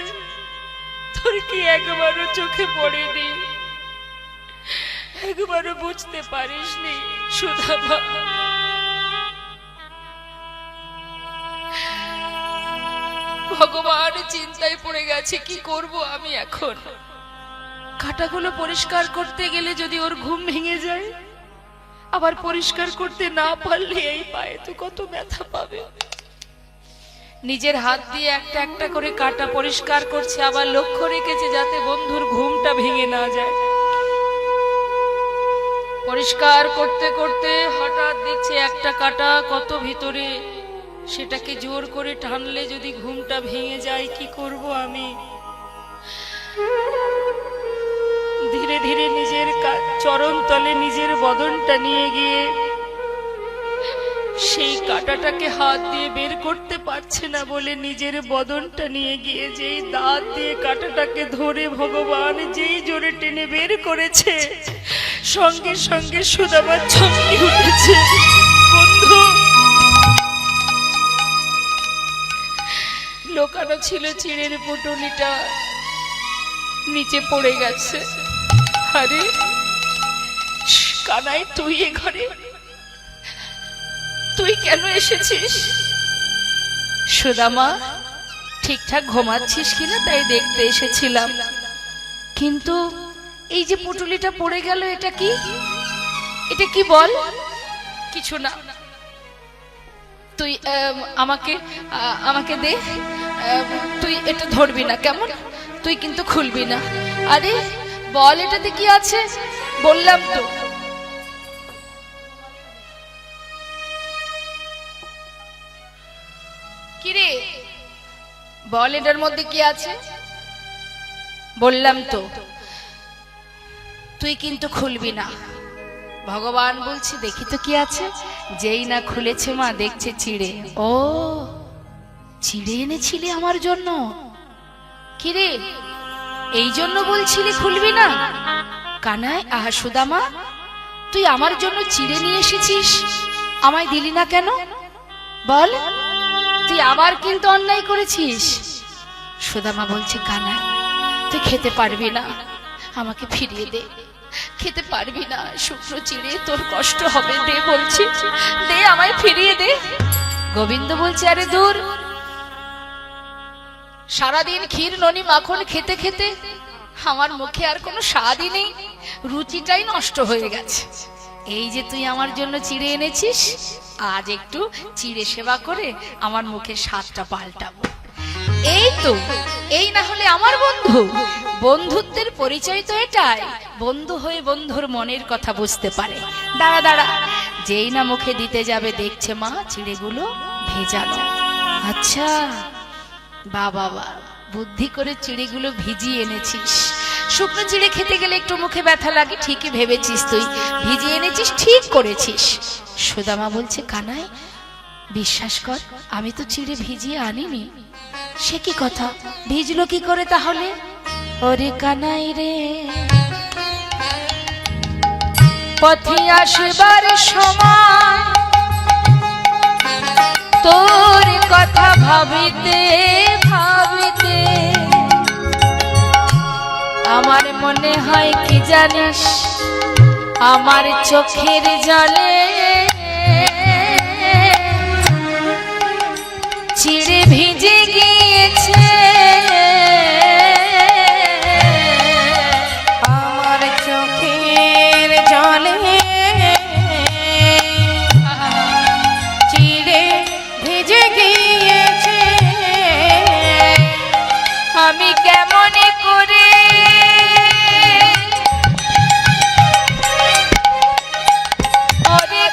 তোর কি একবারও চোখে পড়েনি? একবারও বুঝতে পারিসনি সুধামা? ভগবান চিন্তায় পড়ে গেছে, কি করব আমি এখন? কাঁটাগুলো পরিষ্কার করতে গেলে যদি ওর ঘুম ভেঙে যায়, আবার পরিষ্কার করতে না পারলে এই পায়ে তো কত ব্যথা পাবে। নিজের হাত দিয়ে একটা একটা করে কাঁটা পরিষ্কার করছে, আবার লক্ষ্য রেখেছে যাতে বন্ধুর ঘুমটা ভেঙে না যায়। পরিষ্কার করতে করতে হঠাৎ দেখছে একটা কাঁটা কত ভিতরে, সেটাকে জোর করে টানলে যদি ঘুমটা ভেঙে যায়, কি করব আমি? ধীরে ধীরে নিজের চরণ তলে নিজের বদনটা নিয়ে গিয়ে সেই কাঁটাটাকে হাত দিয়ে বের করতে পারছে না বলে নিজের বদনটা নিয়ে গিয়ে যেই দাঁত দিয়ে কাঁটাটাকে ধরে ভগবান যেই জোরে টেনে বের করেছে, সঙ্গে সঙ্গে সুদামা চমকে উঠেছে। বন্ধু, লোকানো ছিল চিড়ের পুটুলিটা, নিচে পড়ে গেছে। আরে কানাই, তুই এ ঘরে তুই কেন এসেছিস? সুদামা, ঠিকঠাক ঘুমাচ্ছিস কিনা তাই দেখতে এসেছিলাম। কিন্তু এই যে পুটুলিটা পড়ে গেল, এটা কি? এটা কি বল? কিছু না, তুই আমাকে দে। তুই এটা ধরবি না কেমন? তুই কিন্তু খুলবি না। আরে বল, এটাতে কি আছে? বললাম তো। কিরে বল, এটার মধ্যে কি আছে? বললাম তো। তুই কিন্তু খুলবি না। ভগবান বলছে, দেখি তো কি আছে। যেই না খুলেছে মা, দেখছে চিড়ে। ও, চিড়ে এনেছিলি আমার জন্য? কিরে, এই জন্য বলছিলি খুলবি না? কানাই, আহা সুদামা, তুই আমার জন্য চিড়ে নিয়ে এসেছিস, আমায় দিলি না কেন? বল, তুই আবার কিন্তু অন্যায় করেছিস। সুদামা বলছে, কানাই, তুই খেতে পারবি না, আমাকে ফিরিয়ে দে। খেতে পারবি না শুকনো চিড়ে, তোর কষ্ট হবে, দে বলছি, দে, আমায় ফিরিয়ে দে। গোবিন্দ বলছে, আরে দূর, সারাদিন ক্ষীর ননি মাখন খেতে খেতে আমার মুখে আর কোনো স্বাদই নেই, রুচিটাই নষ্ট হয়ে গেছে। এই যে তুই আমার জন্য চিড়ে এনেছিস, আজ একটু চিড়ে সেবা করে আমার মুখের স্বাদটা পাল্টাবো। এই তো, এই না হলে আমার বন্ধু? বন্ধুত্বের পরিচয় তো এটাই, বন্ধু হয়ে বন্ধুর মনের কথা বুঝতে পারে। দাঁড়া দাঁড়া, যেই না মুখে দিতে যাবে দেখছে মা চিড়েগুলো ভেজানো। আচ্ছা, বাবা, বুদ্ধি করে চিড়েগুলো ভিজিয়ে এনেছিস। শুকনো চিড়ে খেতে গেলে একটু মুখে ব্যথা লাগে, ঠিকই ভেবেছিস, তুই ভিজিয়ে এনেছিস, ঠিক করেছিস। সুদামা বলছে, কানাই, বিশ্বাস কর, আমি তো চিড়ে ভিজিয়ে আনিনি। সে কি কথা? ভিজলো কি করে তাহলে? ওরে কানাই রে, পথে আসবার সময় তোর কথা ভাবিতে ভাবিতে আমার মনে হয় কি জানিস, আমার চোখের জলে চিড়ে ভিজে গিয়েছে। আমার চোখের জলে চিড়ে ভিজে গিয়েছে। আমি কেমনে করে ওরে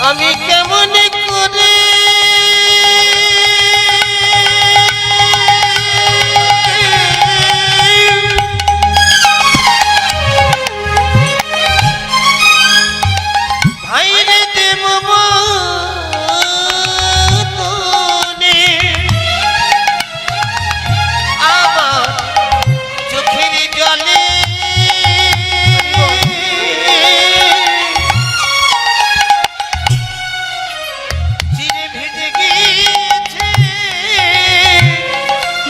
আমি কেমন করে ভাইরে দেব মনে আমার চোখের জলে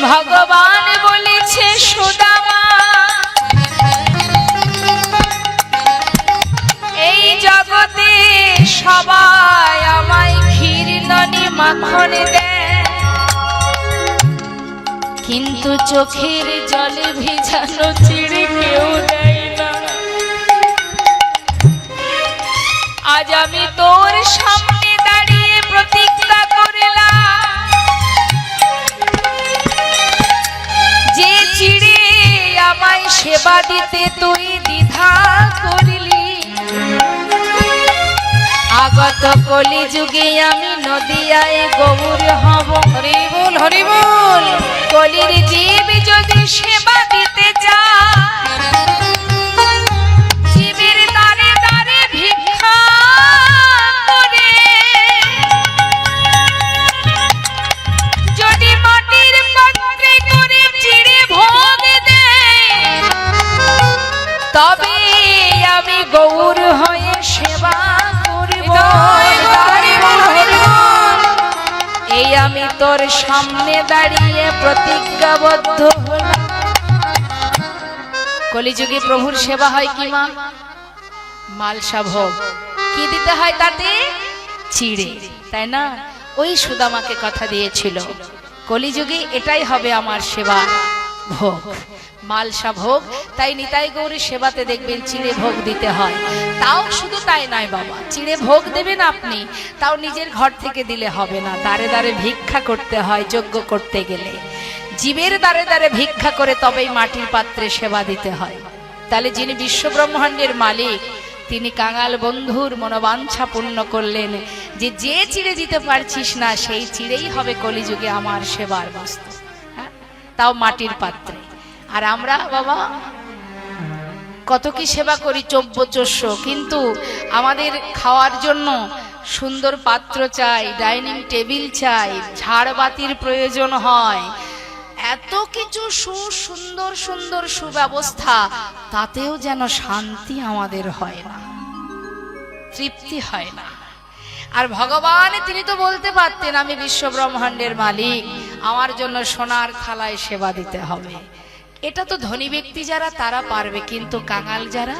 ভগবান বলেছে সুদামা এই জগতে সবাই আমায় ক্ষীর ননি মাখন দেয়, কিন্তু চোখের জলে ভিজানো চিড়ে কেউ দেয় না। আজ আমি তোর সামনে দাঁড়িয়ে প্রতিজ্ঞা করলাম, যে চিড়ে আমায় সেবা দিতে তুই দ্বিধা করলি, আগত কলি যুগে আমি নদিয়ায় গৌর হব। হরি বল হরি বল। কলির জীব যদি সেবা দিতে চায়, জীবের দ্বারে দ্বারে ভিক্ষা করে, যদি মাটির পাত্রে করে চিড়ে ভোগ দেয়, তবে আমি গৌর হয়ে সেবা করব। এই আমি তোর সামনে দাঁড়িয়ে প্রতিজ্ঞাবদ্ধ হলাম। কলিযুগে প্রভুর সেবা হয় কি মা? মালসা ভোগ। কি দিতে হয় তাতে? চিড়ে, তাই না? ওই সুদামাকে কথা দিয়েছিল, কলিযুগে এটাই হবে আমার সেবা ভোগ, মালসা ভোগ। তাই নিতাই গৌরী সেবাতে দেখবেন চিড়ে ভোগ দিতে হয়। তাও শুধু তাই নয় বাবা, চিড়ে ভোগ দেবেন আপনি, তাও নিজের ঘর থেকে দিলে হবে না, দাঁড়ে দাঁড়ে ভিক্ষা করতে হয়। যজ্ঞ করতে গেলে জীবের দ্বারে দ্বারে ভিক্ষা করে তবেই মাটির পাত্রে সেবা দিতে হয়। তাহলে যিনি বিশ্বব্রহ্মাণ্ডের মালিক, তিনি কাঙাল বন্ধুর মনোবাঞ্ছা পূর্ণ করলেন, যে যে চিড়ে দিতে পারছিস না সেই চিড়েই হবে কলিযুগে আমার সেবার বস্তু, হ্যাঁ, তাও মাটির পাত্রে। আর আমরা বাবা কত কি সেবা করি, চব্যচস্য, কিন্তু আমাদের খাওয়ার জন্য সুন্দর পাত্র চাই, ডাইনিং টেবিল চাই, ঝাড়বাতির প্রয়োজন হয়, এত কিছু সুন্দর সুন্দর সুব্যবস্থা, তাতেও যেন শান্তি আমাদের হয় না, তৃপ্তি হয় না। আর ভগবান তিনি তো বলতে পারতেন, আমি বিশ্বব্রহ্মাণ্ডের মালিক, আমার জন্য সোনার থালায় সেবা দিতে হবে। এটা তো ধনী ব্যক্তি যারা তারা পারবে, কিন্তু কাঙাল যারা,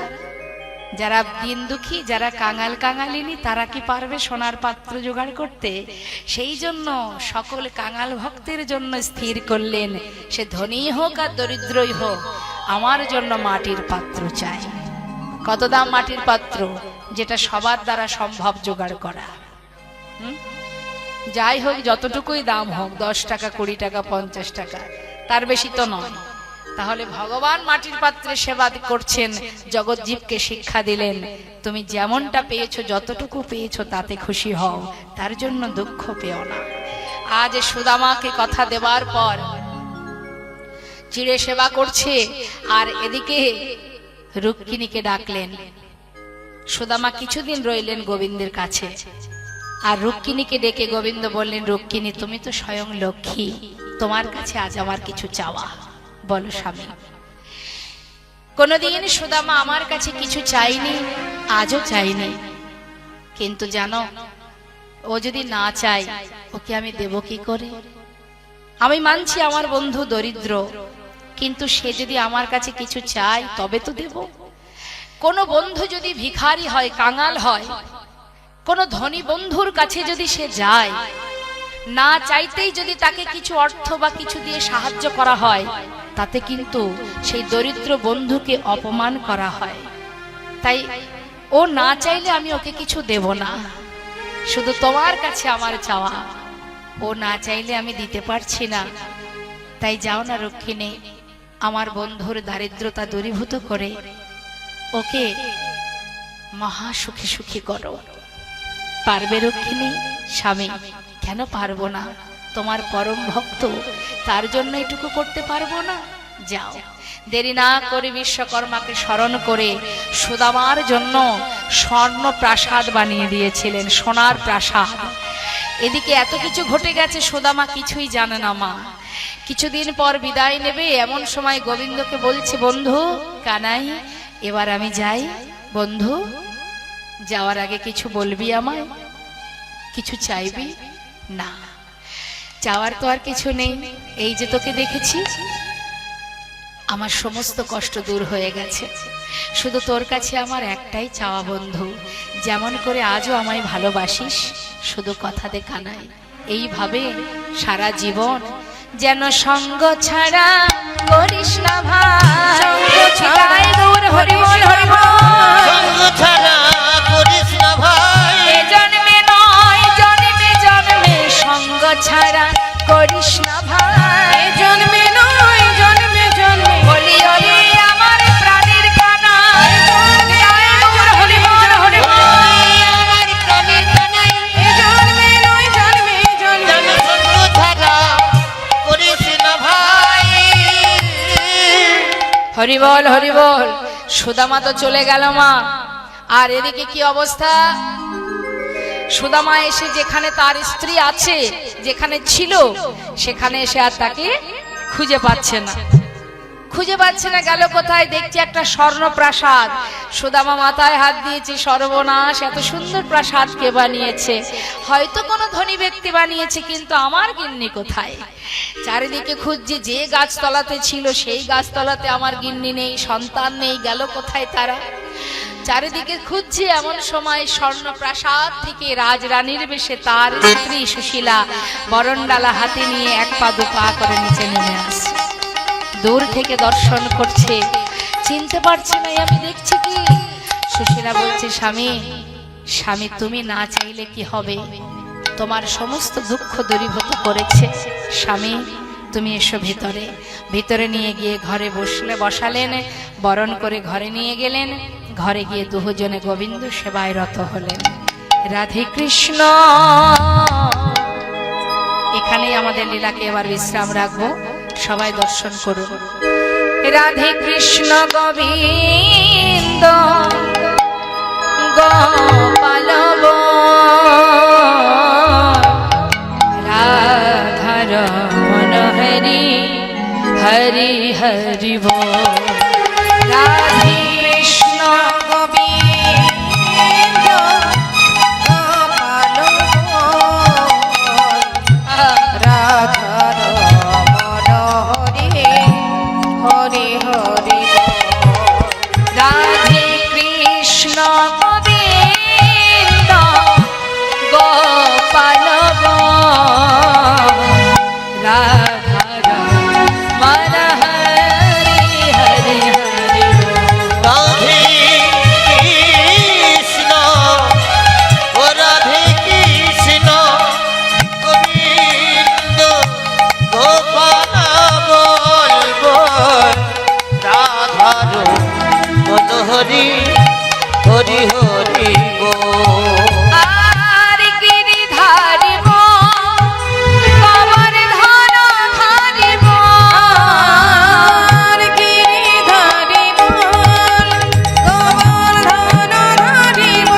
যারা দিন দুঃখী, যারা কাঙাল কাঙালিনী, তারা কি পারবে সোনার পাত্র জোগাড় করতে? সেই জন্য সকল কাঙাল ভক্তের জন্য স্থির করলেন, সে ধনী হোক আর দরিদ্রই হোক, আমার জন্য মাটির পাত্র চাই। কত দাম মাটির পাত্র? যেটা সবার দ্বারা সম্ভব জোগাড় করা। যাই হোক, যতটুকুই দাম হোক, 10 টাকা, 20 টাকা, 50 টাকা, তার বেশি তো নয়। তাহলে ভগবান মাটির পাত্রে সেবা করছেন, জগৎজীবকে শিক্ষা দিলেন, তুমি যেমনটা পেয়েছো, যতটুকু পেয়েছো তাতে খুশি হও, তার জন্য দুঃখ পেও না। আজ সুদামাকে কথা দেওয়ার পর চিড়ে সেবা করছে, আর এদিকে রুক্মিণীকে ডাকলেন। সুদামা কিছুদিন রইলেন গোবিন্দের কাছে, আর রুক্মিণীকে ডেকে গোবিন্দ বললেন, রুক্মিণী তুমি তো স্বয়ং লক্ষ্মী, তোমার কাছে আজ আমার কিছু চাওয়া। বলো স্বামী। কোনদিন সুদামা আমার কাছে কিছু চাইনি, আজও চাইনি, কিন্তু জানো, ও যদি না চায় ওকে আমি দেব কি করে? আমি মানছি আমার বন্ধু দরিদ্র, কিন্তু সে যদি আমার কাছে কিছু চায় তবে তো দেব। কোন বন্ধু যদি ভিখারি হয়, কাঙাল হয়, কোন ধনী বন্ধুর কাছে যদি সে যায়, না চাইতেই যদি তাকে কিছু অর্থ বা কিছু দিয়ে সাহায্য করা হয়, তাতে কিন্তু সেই দরিদ্র বন্ধুকে অপমান করা হয়। তাই ও না চাইলে আমি ওকে কিছু দেব না, শুধু তোমার কাছে আমার চাওয়া, ও না চাইলে আমি দিতে পারছি না। তাই যাও না রক্ষিণী, আমার বন্ধুর দারিদ্রতা দূরীভূত করে ওকে মহা সুখী সুখী করো। পারবে রক্ষিণী? স্বামী, কেন পারবো না? তোমার পরম ভক্ত, তার জন্য এটুকু করতে পারবো না? যাও, দেরি না করে বিশ্বকর্মাকে স্মরণ করে সুদামার জন্য স্বর্ণ প্রাসাদ বানিয়ে দিয়েছিলেন, সোনার প্রাসাদ। এদিকে এত কিছু ঘটে গেছে, সুদামা কিছুই জানে না মা। কিছুদিন পর বিদায় নেবে, এমন সময় গোবিন্দকে বলছে, বন্ধু কানাই, এবার আমি যাই। বন্ধু, যাওয়ার আগে কিছু বলবি আমায়? কিছু চাইবি? না, চাওয়ার তো আর কিছু নেই। এই যে তোকে দেখেছি, আমার সমস্ত কষ্ট দূর হয়ে গেছে। শুধু তোর কাছে আমার একটাই চাওয়া বন্ধু, যেমন করে আজও আমায় ভালোবাসিস, শুধু কথা দে কানাই, এইভাবে সারা জীবন যেন সঙ্গ ছাড়া করিস না ভাই। সঙ্গ ছাড়া গায়ে দূর হরি বল হরি বল। সঙ্গ ছাড়া করিস না ভাই, এ জন্মে নয় জন্মে জন্মে সঙ্গ ছাড়া করিস না ভাই। এ জন্মে নয় জন্মে জন্মে বলি ওরে আমার প্রাণের কানাই, গায়ে দূর হরি বল হরি বল। আমার প্রাণের কানাই, এ জন্মে নয় জন্মে জন্মে যেন সঙ্গ ছাড়া করিস না ভাই। হরি বল হরি বল। সুদামা তো চলে গেল মা, আর এদিকে কি অবস্থা? সুদামা এসে যেখানে তার স্ত্রী আছে, যেখানে ছিল, সেখানে এসে আর তাকে খুঁজে পাচ্ছে না। খুঁজে পাচ্ছে না, গেল কোথায়? দেখছি একটা স্বর্ণ প্রাসাদ। সুদামা মাথায় হাত দিয়েছে, সর্বনাশ, এত সুন্দর প্রাসাদ কে বানিয়েছে? হয়তো কোনো ধনী ব্যক্তি বানিয়েছে, কিন্তু আমার গিন্নি কোথায়? চারিদিকে খুঁজছে, যে গাছতলাতে ছিল সেই গাছতলাতে আমার গিন্নি নেই, সন্তান নেই, গেল কোথায় তারা? চারিদিকে খুঁজছে, এমন সময় স্বর্ণ প্রাসাদ থেকে রাজরানীর বেশে তার স্ত্রী সুশীলা বরণডালা হাতে নিয়ে এক পা দু পা করে নিচে নেমে আসছে। দূর থেকে দর্শন করছে, চিনতে পারছে না, আমি দেখছি কি? সুশীলা বলছে, স্বামী, স্বামী, তুমি না চাইলে কি হবে? তোমার সমস্ত দুঃখ দূরীভূত করেছে স্বামী, তুমি এসো ভিতরে। ভিতরে নিয়ে গিয়ে ঘরে বসালেন, বরণ করে ঘরে নিয়ে গেলেন। ঘরে গিয়ে দুজনে গোবিন্দ সেবায় রত হলেন। রাধে কৃষ্ণ। এখানেই আমাদের লীলাকে এবার বিশ্রাম রাখবো, সবাই দর্শন করুন। রাধে কৃষ্ণ গোবিন্দ গোপাল রাধা রমণ হরি হরি হরি বল। রাধে কৃষ্ণ গোবিন্দ গোপাল রাধা রমণ হরি হরি হরি রাধে কৃষ্ণ গোবিন্দ গোপাল রাধা রমণ হরি হরি হরি রাধে কৃষ্ণ, ও রাধে কৃষ্ণ, গোবিন্দ গোপাল বল বল, রাধার মন হরি হরি হরি বল। আর গিরিধারিব কবর ধন ধরিব, আর গিরিধারি বল গোবর ধন ধরিব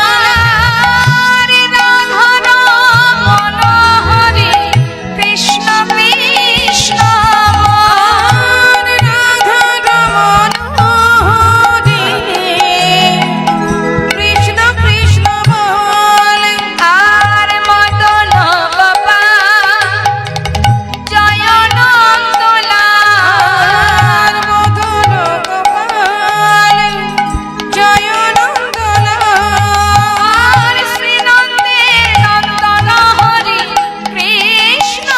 আর রাধার মন হরি কৃষ্ণ কৃষ্ণ আর রাধা রমণ হরি কৃষ্ণ কৃষ্ণ বল আর মদন গোপাল জয় নন্দলাল আর মদন গোপাল জয় নন্দলাল আর শ্রীনন্দের নন্দন হরি কৃষ্ণ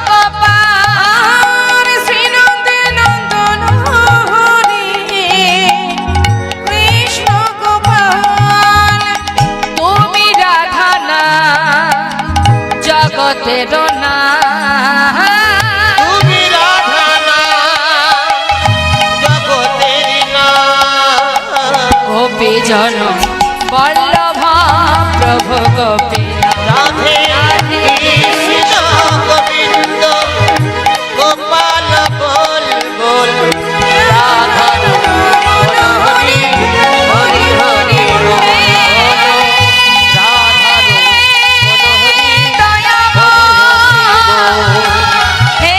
গোপাল আর শ্রীনন্দে নন্দন হরি কৃষ্ণ গোপাল তুমি রাধা না জগতের না তুমি রাধা না জগতের না, গোপী জন বল্লভ প্রভু গোপীনাথ রাধে কৃষ্ণ গোবিন্দ গোপাল বল বল রাধার মনোহরি হরি হরি বল রাধার মনোহরি হে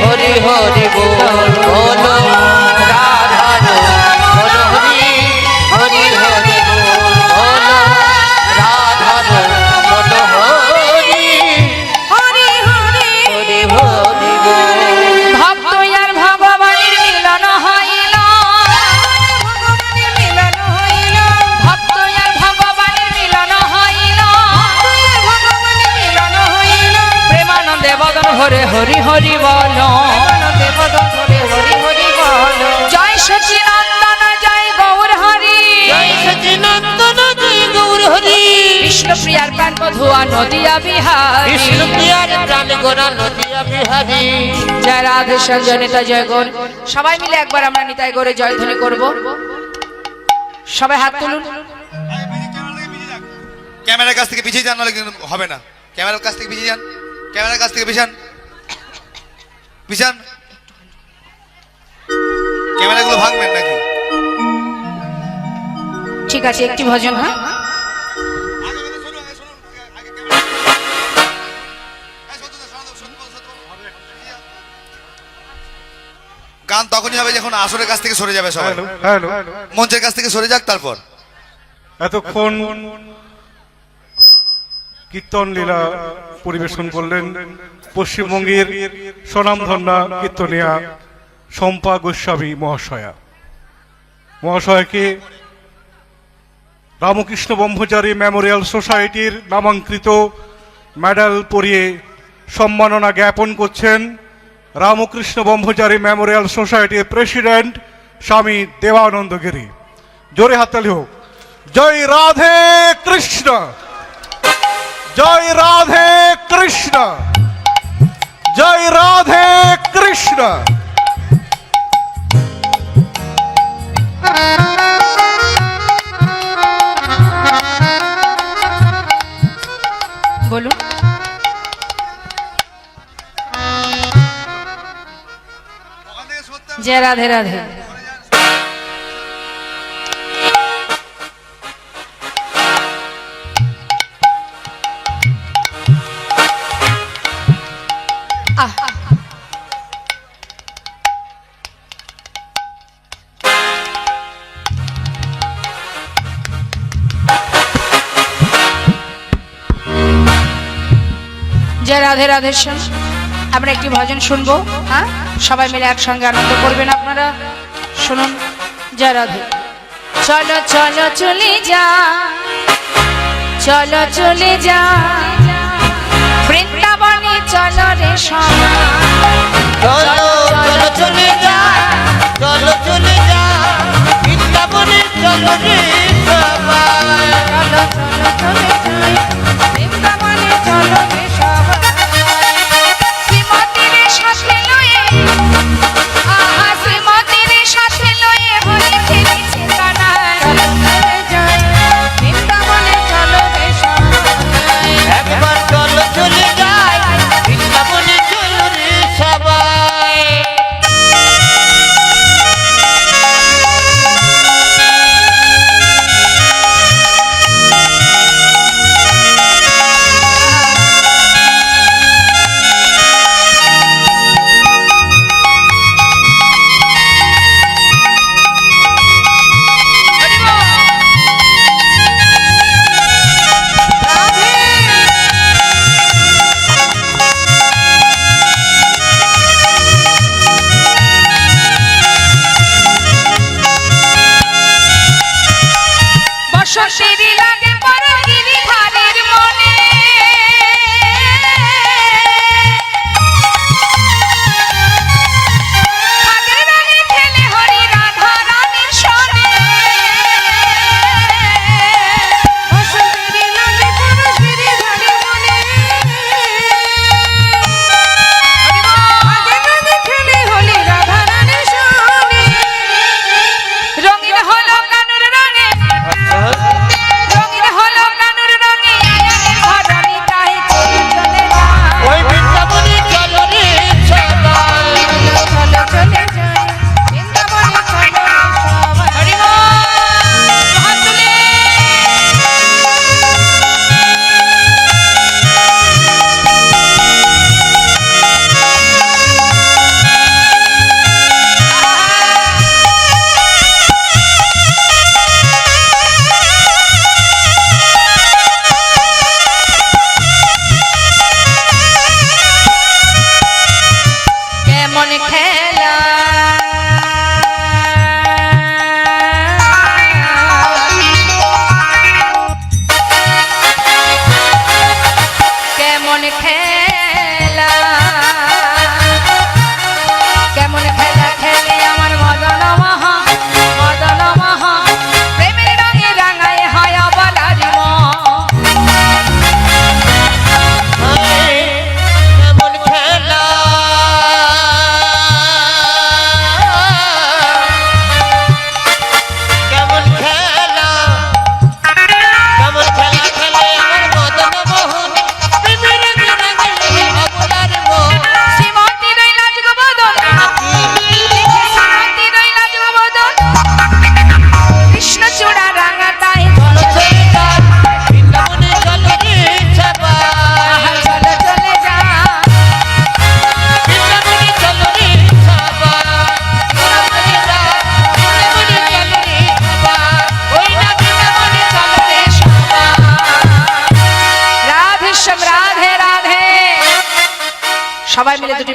হরি হরি বল বলো রাধার মনোহরি হরি হরি বল বলো রাধার মনোহরি হরি হরি হরি হরি বল ভক্ত আর ভগবানের মিলন হইল ভগবানের মিলন হইল ভক্ত আর ভগবানের মিলন হইল ভগবানের মিলন হইল প্রেমানন্দে বদন হরে হরি হরি বল আনন্দে বদন হরে হরি হরি বল জয় সচিনন্দন জয় গৌর হরি জয় সচিনন্দন জয় গৌর হরি বিষ্ণুপ্রিয়ার প্রাণ বধুয়া নদিয়া বিহার বিষ্ণু প্রিয়ার প্রাণ গোরা নদিয়া বিহারী জয় রাধে সঞ্জনিতা জয় গৌর সবাই মিলে একবার আমরা নিতাই গৌরে জয়ধ্বনি করব সবাই হাত তুলুন ক্যামেরার কাছ থেকে পিছিয়ে যান, নাহলে কিন্তু হবে না। ক্যামেরার কাছ থেকে পিছিয়ে যান, ক্যামেরার কাছ থেকে পিছান পিছান, ক্যামেরাগুলো ভাঙবেন নাকি? ঠিক আছে একটি ভজন হ্যাঁ গান তখনই হবে যখন আসরের কাছ থেকে সরে যাবে সবাই, হ্যালো মঞ্চের কাছ থেকে সরে যাক তারপর। এতক্ষণ কীর্তন লীলা পরিবেশন করলেন পশ্চিমবঙ্গের স্বনামধন্যা কীর্তনিয়া শম্পা গোস্বামী মহাশয়াকে রামকৃষ্ণ ব্রহ্মচারী মেমোরিয়াল সোসাইটির নামাঙ্কিত মেডেল পরিয়ে সম্মাননা জ্ঞাপন করছেন রামকৃষ্ণ ব্রহ্মচারী মেমোরিয়াল সোসাইটির প্রেসিডেন্ট স্বামী দেবানন্দ গিরি। জোরে হাততালি হোক। জয় রাধে কৃষ্ণ, জয় রাধে কৃষ্ণ, জয় রাধে কৃষ্ণ। বলুন জয় রাধে রাধে আহ জয় রাধে রাধে শ্যাম আমরা একটি ভজন শুনবো হ্যাঁ সবাই মিলে একসঙ্গে আনন্দ করবেন আপনারা শুনুন জয় রাধে চলো চলো চলে যা চলো চলে যা বৃন্দাবনে চলো রে সোনা চলো চলো চলে যা চলো চলে যা বৃন্দাবনে চলো রে সবাই চলো চলো চলে যাই বৃন্দাবনে চলো রে সবাই শ্রীমতীর সাথে লয়ে আহা শ্রীমতীর সাথে লয়ে বলে ফেলেছে কানা চলো চলে যাই বৃন্দাবনে চলো রে সবাই একবার চলো চলে যাই বৃন্দাবনে চলো রে সবাই বসন্তেরই লাগে পরাণ গিরিধারীর মনে হাতের রানী খেলে হরি রাধা রানীর সনে বসন্তেরই লাগে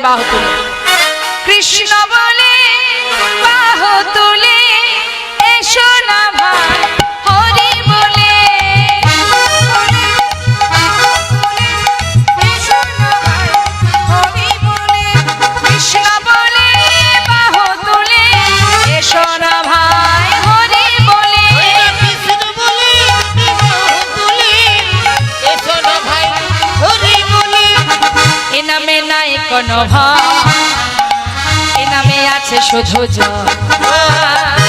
বাহু তুলে কৃষ্ণ বলে বাহু তুলে এসো না ভাই হরি বলে কৃষ্ণ বলে বাহু তুলে এসো না ভাই হরি বলে কৃষ্ণ বলে বাহু তুলে এসো না ভাই হরি বলে এ নামে নাই কোনো ভয় এ নামে আছে শুধু জয়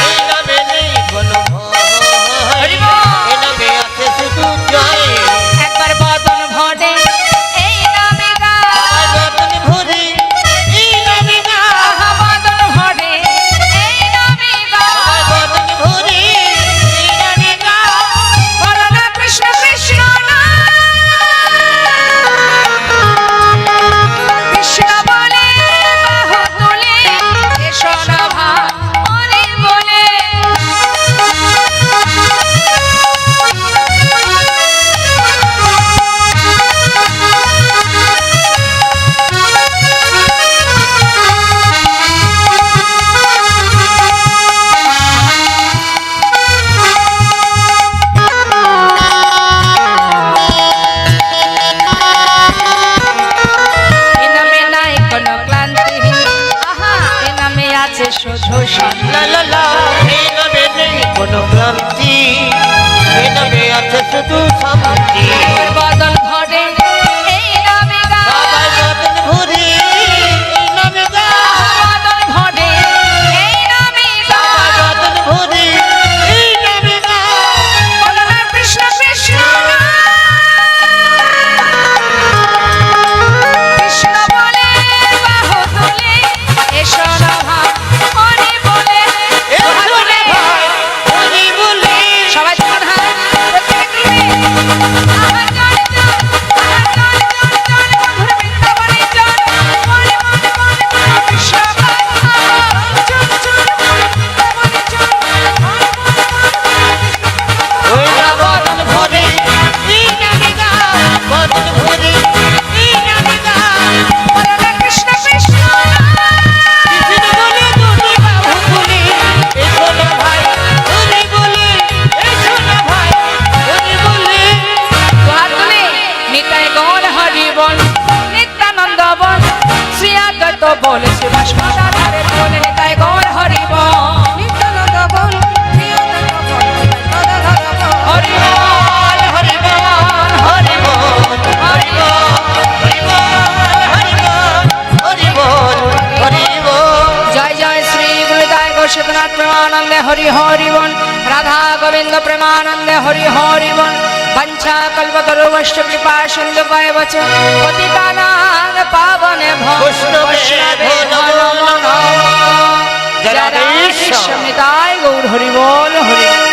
এই নামে নেই কোনো ভয় এই নামে আছে শুধু জয় একবার বদন ভরে এই নামে গা বদন ভরে এই নামে গা বদন ভরে এই নামে গা বদন ভরে এই নামে গা বলো না কৃষ্ণ কৃষ্ণ না কৃষ্ণ বলে বাহু তুলে এসো না ভাই হরি বলে এ নামে নাই কোনো ক্লান্তি আহা এ নামে আছে শুধু শান্তি লা লা লা এই নামে নেই কোনো ক্লান্তি এই নামে আছে শুধু শান্তি বদন ভরে এই নামে গা বাবার বদন ভরে এই নামে গা বদন ভরে এই নামে গা বাবার বদন ভরে এই নামে গা বলো না কৃষ্ণ কৃষ্ণ না কৃষ্ণ বলে বাহু তুলে এসো না ভাই হরি বলে এসো রে ভাই হরি বলে সবাই যখন হাত প্রত্যেক দিনে আহা চল চল আহা চল চল চল মধুর বৃন্দাবনে চল মনে মনে মনে মনে কৃষ্ণ কথা চল চল বৃন্দাবনে চল মনে ওই না বদন ভরে এই নামে গা বদন ভরে এই নামে গা বলো না কৃষ্ণ কৃষ্ণ না কৃষ্ণ বলে দুটি বাহু তুলে এসো না ভাই হরি বলে এসো না ভাই হরি বলে হাত তুলে নিতাই গৌর হরি বল নিত্যানন্দ বল শ্রী আগত বল শিবাস ধারে বলে নিতাই গৌর হরি বল নিত্যানন্দ বল শ্রী আগত বল হরি বল হরি বল হরি বল হরি বল হরি বল জয় জয় শ্রী গুরুদায় গোষ্ঠনাথ প্রেমানন্দে হরি হরি বল রাধা গোবিন্দ প্রেমানন্দে হরি হরি বল पंचा कल्पतरुवश्च कृपा सिंधु पायवच पतितानां पावने भो वैष्णवे भो नमो नमः। जय राधेश्याम निताय गौर हरि बोल हरि